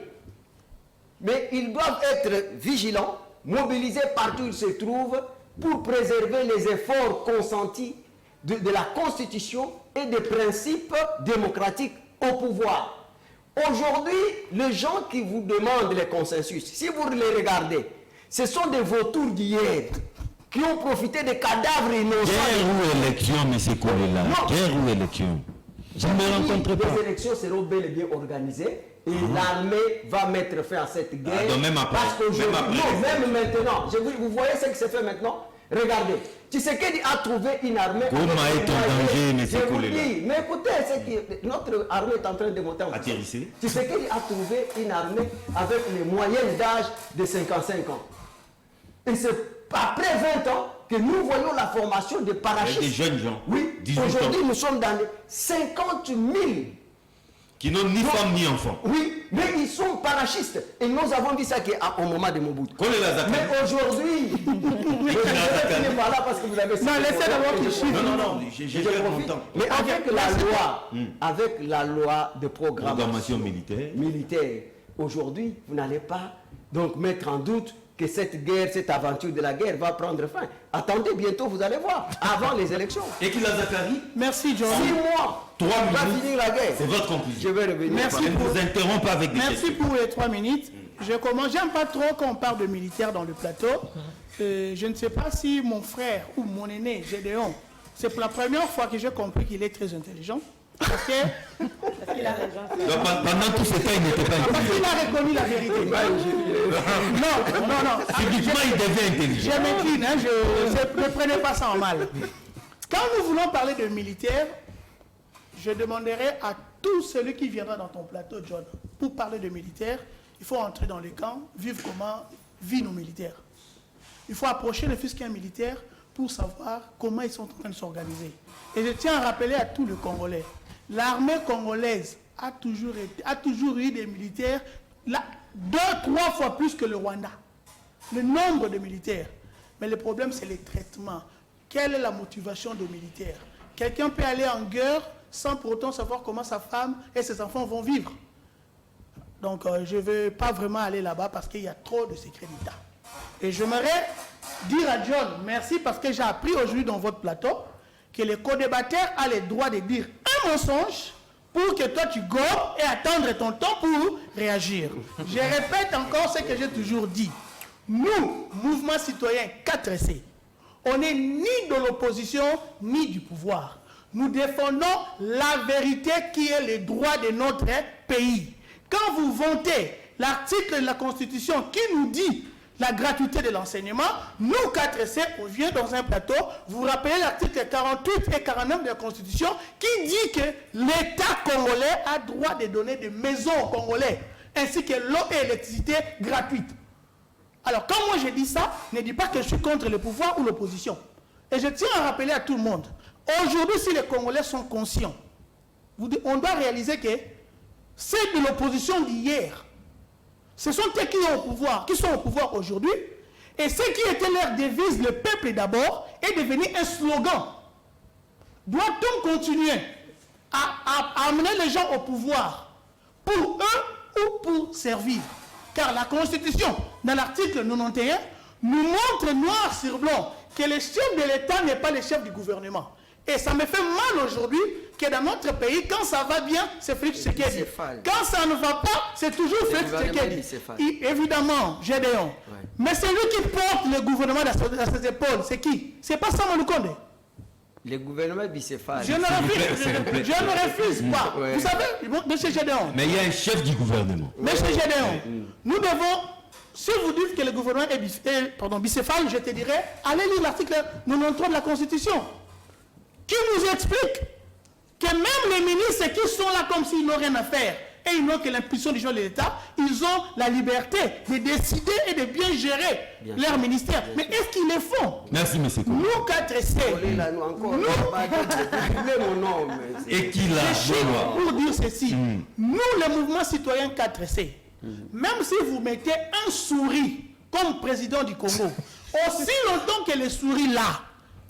Mais ils doivent être vigilants, mobilisés partout où ils se trouvent pour préserver les efforts consentis de la Constitution et des principes démocratiques au pouvoir. Aujourd'hui, les gens qui vous demandent les consensus, si vous les regardez, ce sont des vautours d'hier qui ont profité des cadavres innocents. Guerre ou élection, M. Koulela? Non. Guerre ou élection? Je ne me rencontre pas. Les élections seront bel et bien organisées et l'armée va mettre fin à cette guerre. Ah, donc même après. Parce qu'aujourd'hui, Même après non, les même maintenant. Vous voyez ce qui se fait maintenant? Regardez. Tshisekedi a trouvé une armée. Comment avec est des en moyens. danger, M. Je vous Koulela? dis, mais écoutez, notre armée est en train de monter en puissance. Atterrissez. Tshisekedi a trouvé une armée avec les moyennes d'âge de 55 ans. Et c'est après 20 ans que nous voyons la formation des parachutistes. Avec des jeunes gens. Oui, 18 ans. aujourd'hui nous sommes dans les 50 000. Qui n'ont ni femme ni enfant. Oui, mais ils sont parachutistes. Et nous avons dit ça au moment de Mobutu. Koulela Zakari. Mais aujourd'hui, je vais finir par là parce que vous avez... Non, laissez d'abord qu'il chiffre. Non, j'ai Je fait mon profite. temps. Mais avec la loi de programmation militaire, aujourd'hui, vous n'allez pas donc mettre en doute que cette guerre, cette aventure de la guerre va prendre fin. Attendez, bientôt, vous allez voir, avant les élections. Et Koulela Zakari, Merci, John. 6 mois, 3 on va minutes. finir la guerre. C'est votre conclusion. Je vais revenir. Merci. Je ne vous interromps pas avec des Merci questions. pour les 3 minutes. Je commence. J'aime pas trop quand on parle de militaires dans le plateau. Je ne sais pas si mon frère ou mon aîné, Gédéon, c'est pour la première fois que j'ai compris qu'il est très intelligent. Parce que Parce qu'il a raison. Donc, pendant tout ce temps, il n'était pas parce intelligent. qu'il a reconnu la vérité. Non. Subitement, il devient intelligent. Je m'incline, hein, ne prenez pas ça en mal. Quand nous voulons parler de militaires, je demanderai à tout celui qui viendra dans ton plateau, John, pour parler de militaires, il faut entrer dans les camps, vivre comment vivent nos militaires. Il faut approcher le fils qui est militaire pour savoir comment ils sont en train de s'organiser. Et je tiens à rappeler à tous les Congolais, l'armée congolaise a toujours eu des militaires, 2-3 fois plus que le Rwanda. Le nombre de militaires. Mais le problème, c'est les traitements. Quelle est la motivation des militaires? Quelqu'un peut aller en guerre sans pour autant savoir comment sa femme et ses enfants vont vivre. Donc, je ne vais pas vraiment aller là-bas parce qu'il y a trop de secrets d'État. Et j'aimerais dire à John, merci parce que j'ai appris aujourd'hui dans votre plateau que le co-débatteur a le droit de dire un mensonge pour que toi tu gobes et attendre ton temps pour réagir. Je répète encore ce que j'ai toujours dit. Nous, mouvement citoyen 4C, on n'est ni de l'opposition ni du pouvoir. Nous défendons la vérité qui est le droit de notre pays. Quand vous votez l'article de la Constitution qui nous dit la gratuité de l'enseignement, nous 4C, on vient dans un plateau, vous rappelez l'article 48 et 49 de la Constitution qui dit que l'État congolais a droit de donner des maisons aux Congolais, ainsi que l'eau et l'électricité gratuites. Alors, quand moi je dis ça, ne dis pas que je suis contre le pouvoir ou l'opposition. Et je tiens à rappeler à tout le monde, aujourd'hui, si les Congolais sont conscients, on doit réaliser que c'est de l'opposition d'hier. Ce sont eux qui sont au pouvoir aujourd'hui. Et ce qui était leur devise, le peuple d'abord, est devenu un slogan. Doit-on continuer à amener les gens au pouvoir pour eux ou pour servir? Car la Constitution, dans l'article 91, nous montre noir sur blanc que le chef de l'État n'est pas le chef du gouvernement. Et ça me fait mal aujourd'hui que dans notre pays, quand ça va bien, c'est Félix Tshisekedi. Quand ça ne va pas, c'est toujours Félix Tshisekedi. Évidemment, Gédéon. Ouais. Mais c'est lui qui porte le gouvernement à ses épaules. C'est qui? C'est pas Sama Lukonde. Le gouvernement bicéphale. Je ne refuse pas. Ouais. Vous savez, M. Gédéon. Mais il y a un chef du gouvernement. M. Gédéon, nous devons... Si vous dites que le gouvernement est bicéphale, je te dirais, allez lire l'article 93 de la Constitution, qui nous explique que même les ministres qui sont là comme s'ils n'ont rien à faire et ils n'ont que l'impulsion du chef de l'État, ils ont la liberté de décider et de bien gérer leur ministère. Mais est-ce qu'ils le font? Merci, M. Koum. Nous 4C, et qui l'a pour dire ceci, nous, le mouvement citoyen 4C, même si vous mettez un souris comme président du Congo, aussi longtemps que le souris là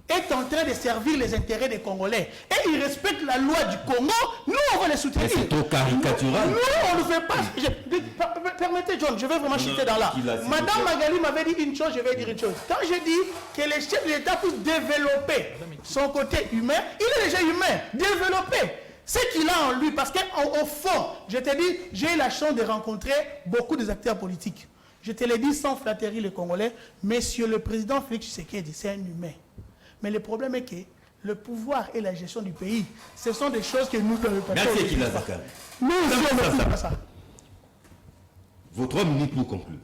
est en train de servir les intérêts des Congolais et il respecte la loi du Congo, nous on va les soutenir. C'est trop caricatural. Nous on ne fait pas. Permettez John, je vais vraiment chuter dans là. Madame Magali m'avait dit une chose, je vais dire une chose. Quand je dis que les chefs de l'État puissent développer son côté humain, il est déjà humain, développer ce qu'il a en lui, parce qu'au fond, je te dis, j'ai eu la chance de rencontrer beaucoup des acteurs politiques. Je te l'ai dit sans flatterie les Congolais, monsieur le président Félix Tshisekedi, c'est un humain. Mais le problème est que le pouvoir et la gestion du pays, ce sont des choses que nous ne pouvons pas. Merci Kila Zakari. Nous aussi, on ne peut pas ça. Vos 3 minutes pour conclure.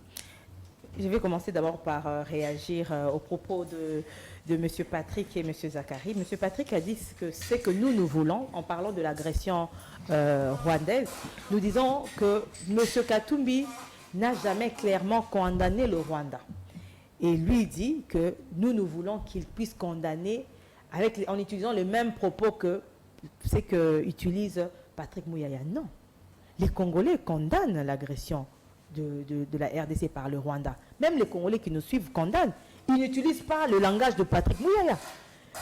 Je vais commencer d'abord par réagir aux propos de M. Patrick et M. Zakari. M. Patrick a dit que c'est que nous voulons, en parlant de l'agression rwandaise, nous disons que M. Katumbi n'a jamais clairement condamné le Rwanda. Et lui dit que nous voulons qu'il puisse condamner en utilisant les mêmes propos que c'est qu'utilise Patrick Mouyaya. Non. Les Congolais condamnent l'agression de la RDC par le Rwanda. Même les Congolais qui nous suivent condamnent. Ils n'utilisent pas le langage de Patrick Mouyaya.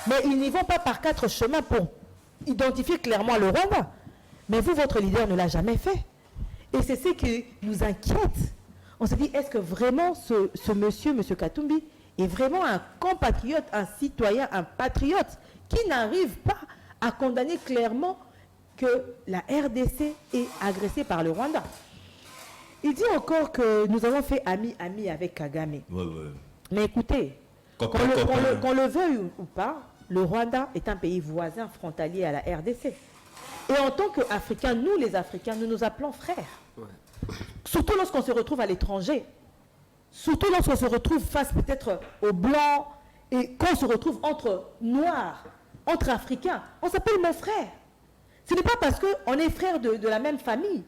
Mais ils n'y vont pas par 4 chemins pour identifier clairement le Rwanda. Mais vous, votre leader ne l'a jamais fait. Et c'est ce qui nous inquiète. On se dit, est-ce que vraiment ce monsieur Katumbi, est vraiment un compatriote, un citoyen, un patriote, qui n'arrive pas à condamner clairement que la RDC est agressée par le Rwanda? Il dit encore que nous avons fait ami avec Kagame. Ouais. Mais écoutez, qu'on le veuille ou pas, le Rwanda est un pays voisin frontalier à la RDC. Et en tant qu'Africains, nous les Africains, nous nous appelons frères. Surtout lorsqu'on se retrouve à l'étranger. Surtout lorsqu'on se retrouve face peut-être aux Blancs et qu'on se retrouve entre Noirs, entre Africains. On s'appelle mon frère. Ce n'est pas parce qu'on est frères de la même famille.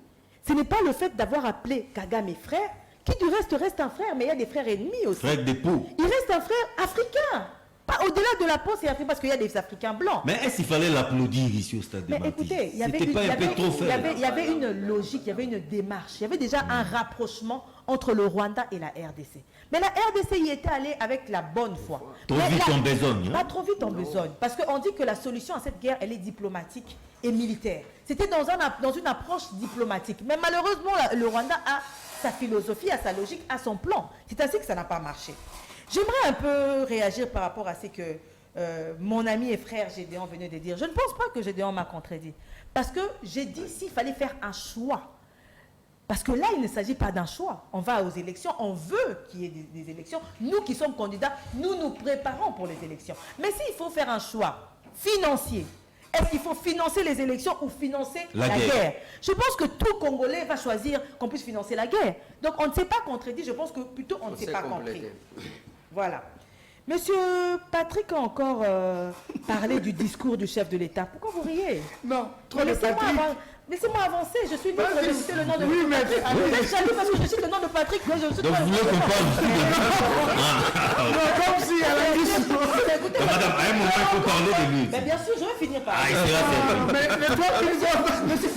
Ce n'est pas le fait d'avoir appelé Kagame frère, qui du reste un frère, mais il y a des frères ennemis aussi. Frère d'époux. Il reste un frère africain. Pas au-delà de la peau, c'est africain, parce qu'il y a des Africains blancs. Mais est-ce qu'il fallait l'applaudir ici au stade de Mais Baptiste? écoutez, il y avait C'était pas un peu trop faible. il y avait une logique, il y avait une démarche, il y avait déjà un rapprochement entre le Rwanda et la RDC. Mais la RDC y était allée avec la bonne foi. Trop vite en besogne. Pas trop vite en besogne. Parce qu'on dit que la solution à cette guerre, elle est diplomatique et militaire. C'était dans une approche diplomatique. Mais malheureusement, le Rwanda a sa philosophie, a sa logique, a son plan. C'est ainsi que ça n'a pas marché. J'aimerais un peu réagir par rapport à ce que mon ami et frère Gédéon venait de dire. Je ne pense pas que Gédéon m'a contredit. Parce que j'ai dit s'il fallait faire un choix. Parce que là, il ne s'agit pas d'un choix. On va aux élections, on veut qu'il y ait des élections. Nous qui sommes candidats, nous nous préparons pour les élections. Mais s'il faut faire un choix financier, est-ce qu'il faut financer les élections ou financer la guerre? Je pense que tout Congolais va choisir qu'on puisse financer la guerre. Donc on ne s'est pas contredit, je pense que plutôt on ne s'est pas compris. Voilà. Monsieur Patrick a encore parlé du discours du chef de l'État. Pourquoi vous riez? Non, trop de Patrick. Laissez-moi avancer, je suis libre de citer le nom de Oui, mais Patrick. Vous êtes jaloux parce que je cite le nom de Patrick. Mais je Donc vous voulez qu'on parle comme si elle a dit Madame, à un moment, il faut parler de lui. Mais bien sûr, je vais finir par...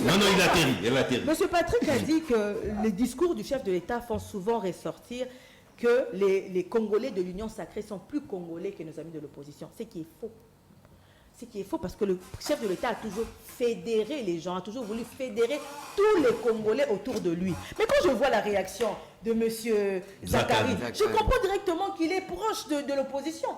Non, il atterrit. Monsieur Patrick a dit que les discours du chef de l'État font souvent ressortir que les Congolais de l'Union sacrée sont plus Congolais que nos amis de l'opposition. Ce qui est faux. Ce qui est faux parce que le chef de l'État a toujours fédéré les gens, a toujours voulu fédérer tous les Congolais autour de lui. Mais quand je vois la réaction de M. Zakari, je comprends directement qu'il est proche de l'opposition.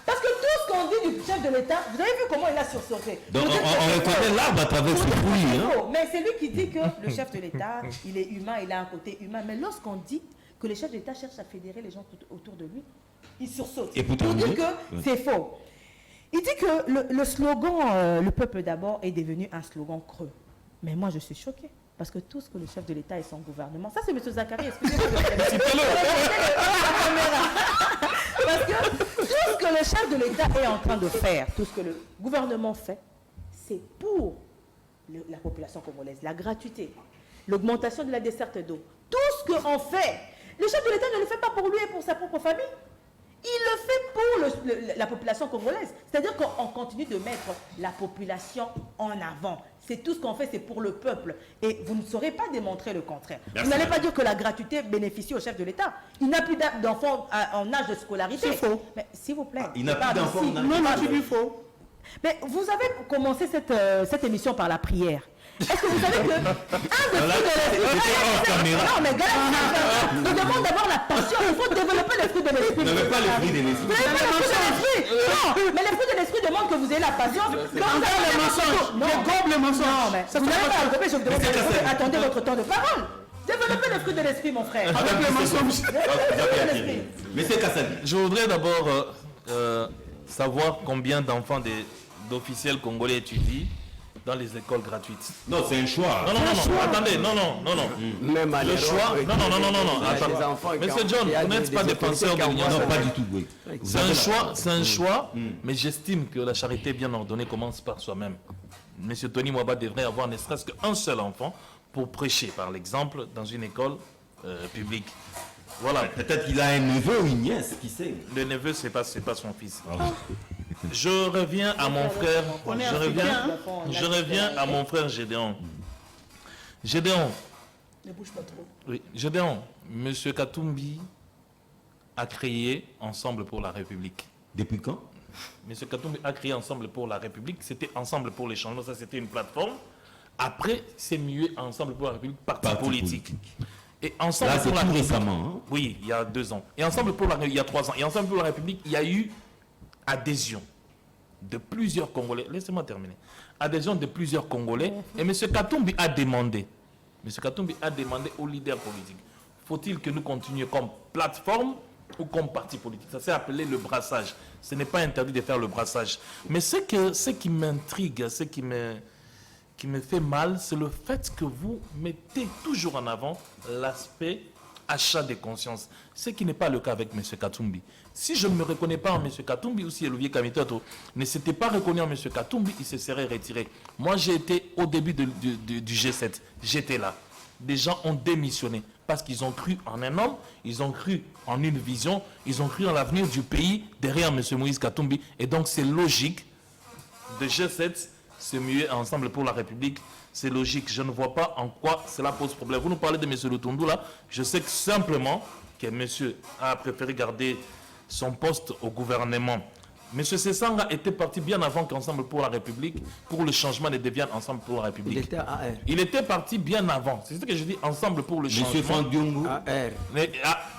Parce que tout ce qu'on dit du chef de l'État, vous avez vu comment il a sursauté. Donc on reconnaît l'arbre à travers ses fruits. Hein? Mais c'est lui qui dit que le chef de l'État, il est humain, il a un côté humain. Mais lorsqu'on dit que le chef de l'État cherche à fédérer les gens autour de lui, il sursaute. Et pour dire que c'est faux. Il dit que le slogan « Le peuple d'abord » est devenu un slogan creux. Mais moi, je suis choquée. Parce que tout ce que le chef de l'État et son gouvernement... Ça, c'est M. Zakari, excusez-moi. Parce que tout ce que le chef de l'État est en train de faire, tout ce que le gouvernement fait, c'est pour la population congolaise. La gratuité, l'augmentation de la desserte d'eau. Tout ce qu'on fait, le chef de l'État ne le fait pas pour lui et pour sa propre famille. Il le fait pour la population congolaise. C'est-à-dire qu'on continue de mettre la population en avant. C'est tout ce qu'on fait, c'est pour le peuple. Et vous ne saurez pas démontrer le contraire. Merci. Vous n'allez pas dire que la gratuité bénéficie au chef de l'État. Il n'a plus d'enfants en âge de scolarité. C'est faux. Mais s'il vous plaît. Il n'a plus d'enfants. Non, c'est du faux. Mais vous avez commencé cette émission par la prière. Est-ce que vous savez que non, mais il demande d'avoir la passion. Il faut développer le fruit de l'esprit. Vous n'avez pas le fruit de l'esprit. Vous n'avez pas le fruit de l'esprit. Non, mais le fruit de l'esprit demande que vous ayez la passion. Les mensonges. Non, les mensonges. Non, mais vous n'avez pas développé. Je vous demande attendez votre temps de parole. Développez le fruit de l'esprit, mon frère. Avec les mensonges. Monsieur Kassadi. Je voudrais d'abord savoir combien d'enfants d'officiels congolais étudient dans les écoles gratuites. Non, c'est un choix. Non, attendez, non. Même à Le choix, non, attends. Monsieur John, vous n'êtes pas défenseur de l'Union. Non, pas du tout, oui. C'est un choix, mais j'estime que la charité bien ordonnée commence par soi-même. Monsieur Tony Mwaba devrait avoir ne serait-ce qu'un seul enfant pour prêcher, par l'exemple, dans une école publique. Voilà. Peut-être qu'il a un neveu ou une nièce, qui sait. Le neveu, c'est pas son fils. Je reviens à mon frère. Je reviens à mon frère Gédéon. Gédéon. Ne bouge pas trop. Oui, Gédéon. Monsieur Katumbi a créé Ensemble pour la République. Depuis quand? Monsieur Katumbi a créé Ensemble pour la République. C'était Ensemble pour les changements. Ça, c'était une plateforme. Après, c'est mué Ensemble pour la République, parti politique. Et Ensemble là, pour la tout République, récemment. Hein? Oui, il y a 2 ans. Et Ensemble pour la République, il y a 3 ans. Et Ensemble pour la République, il y a eu adhésion de plusieurs Congolais. Laissez-moi terminer. Adhésion de plusieurs Congolais. Et M. Katumbi a demandé aux leaders politiques, faut-il que nous continuions comme plateforme ou comme parti politique? Ça s'est appelé le brassage. Ce n'est pas interdit de faire le brassage. Mais ce qui m'intrigue, ce qui me qui me fait mal, c'est le fait que vous mettez toujours en avant l'aspect achat des consciences. Ce qui n'est pas le cas avec M. Katumbi. Si je ne me reconnais pas en M. Katumbi, ou si Olivier Kamitoto ne s'était pas reconnu en M. Katumbi, il se serait retiré. Moi, j'ai été au début du G7. J'étais là. Des gens ont démissionné parce qu'ils ont cru en un homme, ils ont cru en une vision, ils ont cru en l'avenir du pays derrière M. Moïse Katumbi. Et donc, c'est logique de G7 se muer ensemble pour la République. C'est logique. Je ne vois pas en quoi cela pose problème. Vous nous parlez de M. Lutundu là. Je sais que simplement que monsieur a préféré garder son poste au gouvernement. M. Sessanga était parti bien avant qu'Ensemble pour la République, pour le changement de devienne Ensemble pour la République. Il était à AR. Il était parti bien avant. C'est ce que je dis, Ensemble pour le changement. Monsieur Franck Diongo. AR.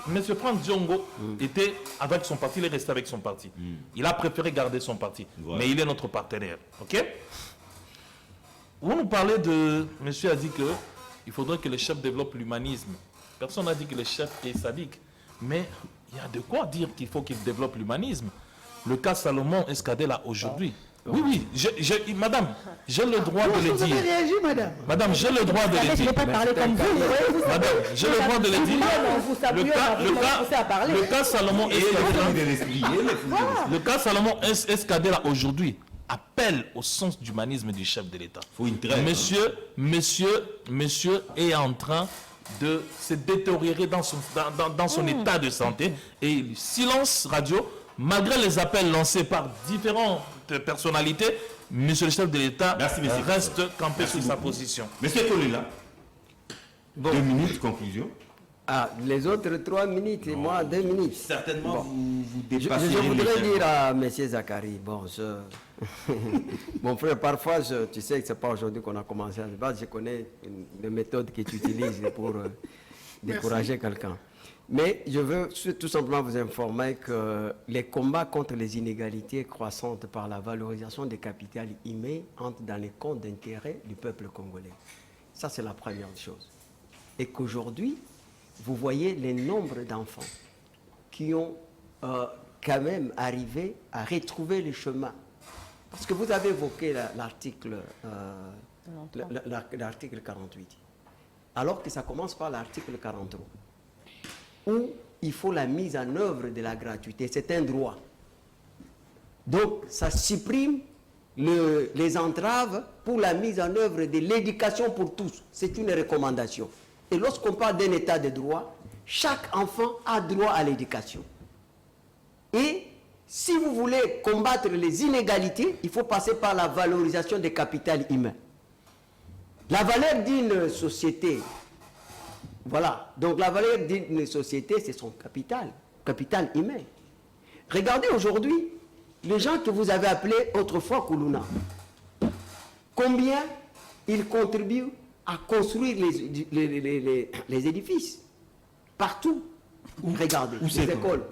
M. Franck Diongo était avec son parti, il est resté avec son parti. Il a préféré garder son parti. Voilà. Mais il est notre partenaire. OK? Vous nous parlez de... Monsieur a dit qu'il faudrait que le chef développe l'humanisme. Personne n'a dit que le chef est sadique. Mais il y a de quoi dire qu'il faut qu'il développe l'humanisme. Le cas Salomon Escadé là aujourd'hui. Oui, madame, j'ai le droit de le Vous avez dire. réagi, madame. Madame, j'ai le droit de le Je dire. n'ai pas parlé comme vous. Madame, j'ai le droit de le dire. Le cas Salomon le cas Salomon Escadé là aujourd'hui appelle au sens d'humanisme du chef de l'État. Faut une trêve, Monsieur est en train de se détériorer dans son état de santé et silence radio, malgré les appels lancés par différentes personnalités, monsieur le chef de l'État reste campé sur sa position. Monsieur Kolela, 2 minutes, conclusion. Ah, les autres 3 minutes et moi 2 minutes. Certainement, Bon. vous Je dépassez voudrais dire à M. Zachary, mon frère, parfois, tu sais que ce n'est pas aujourd'hui qu'on a commencé à se battre, je connais les méthodes que tu utilises pour décourager quelqu'un. Mais je veux tout simplement vous informer que les combats contre les inégalités croissantes par la valorisation des capitales humains entrent dans les comptes d'intérêt du peuple congolais. Ça, c'est la première chose. Et qu'aujourd'hui, vous voyez les nombres d'enfants qui ont quand même arrivé à retrouver le chemin. Parce que vous avez évoqué l'article 48, alors que ça commence par l'article 43, où il faut la mise en œuvre de la gratuité. C'est un droit. Donc, ça supprime les entraves pour la mise en œuvre de l'éducation pour tous. C'est une recommandation. Et lorsqu'on parle d'un état de droit, chaque enfant a droit à l'éducation. Et si vous voulez combattre les inégalités, il faut passer par la valorisation des capitals humains. La valeur d'une société, voilà. Donc la valeur d'une société, c'est son capital humain. Regardez aujourd'hui, les gens que vous avez appelés autrefois Kuluna, combien ils contribuent à construire les édifices partout. Regardez, les écoles.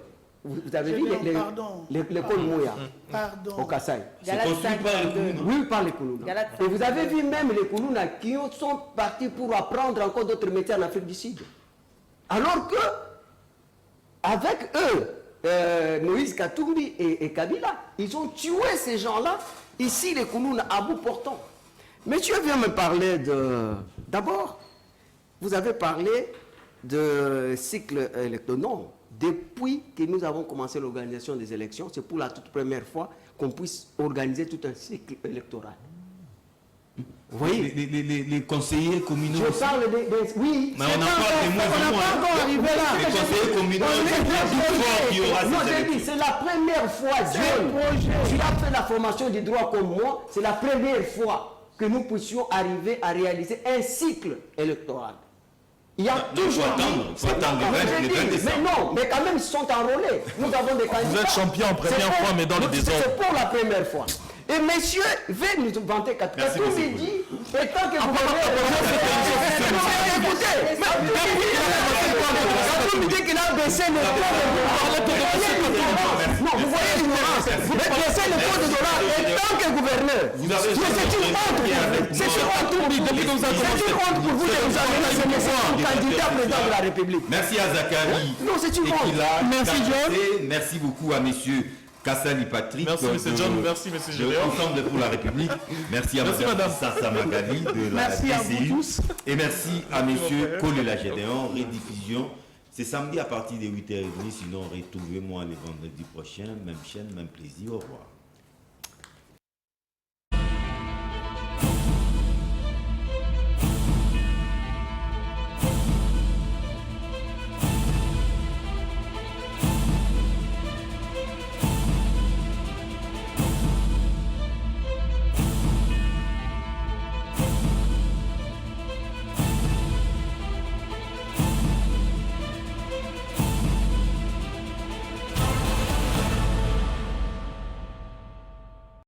Vous avez vu l'école Mouya au Kassai. Galate 5-2. Oui, par les Koulouna. Et vous avez vu même les Koulouna qui sont partis pour apprendre encore d'autres métiers en Afrique du Sud. Alors que, avec eux, Moïse Katumbi et Kabila, ils ont tué ces gens-là, ici les Koulouna, à bout portant. Monsieur vient me parler de... D'abord, vous avez parlé de cycle électoral. Non. Depuis que nous avons commencé l'organisation des élections, c'est pour la toute première fois qu'on puisse organiser tout un cycle électoral. Vous voyez, les conseillers communaux. je parle oui. Mais on n'a pas encore arrivé là. Les conseillers communaux, c'est la première fois, tu as fait la formation du droit comme moi, c'est la première fois que nous puissions arriver à réaliser un cycle électoral. Il y a toujours... Mais non, mais quand même, ils sont enrôlés. Nous avons des candidats. Vous êtes champion en première fois, mais dans le désordre. C'est pour la première fois. Et messieurs, veut nous vanter Katumbi dit, et tant que vous Katumbi dit qu'il a baissé le taux de dollar. Non, vous voyez l'ignorance. Vous baissez le taux de dollar et tant que gouverneur. Mais c'est une honte. C'est une honte pour vous de nous amener ce message comme candidat président de la République. Merci à Zachary. Non, c'est une honte. Merci John. Merci beaucoup à messieurs Kassali Patrick. Merci, M. John. Merci, M. Gédéon. Ensemble pour la République. Merci à Mme Sassa Magali de la Merci à vous DCU. tous. Et merci à M. Kolela Gédéon. Rediffusion. C'est samedi à partir de 8h30. Sinon, retrouvez-moi le vendredi prochain. Même chaîne, même plaisir. Au revoir.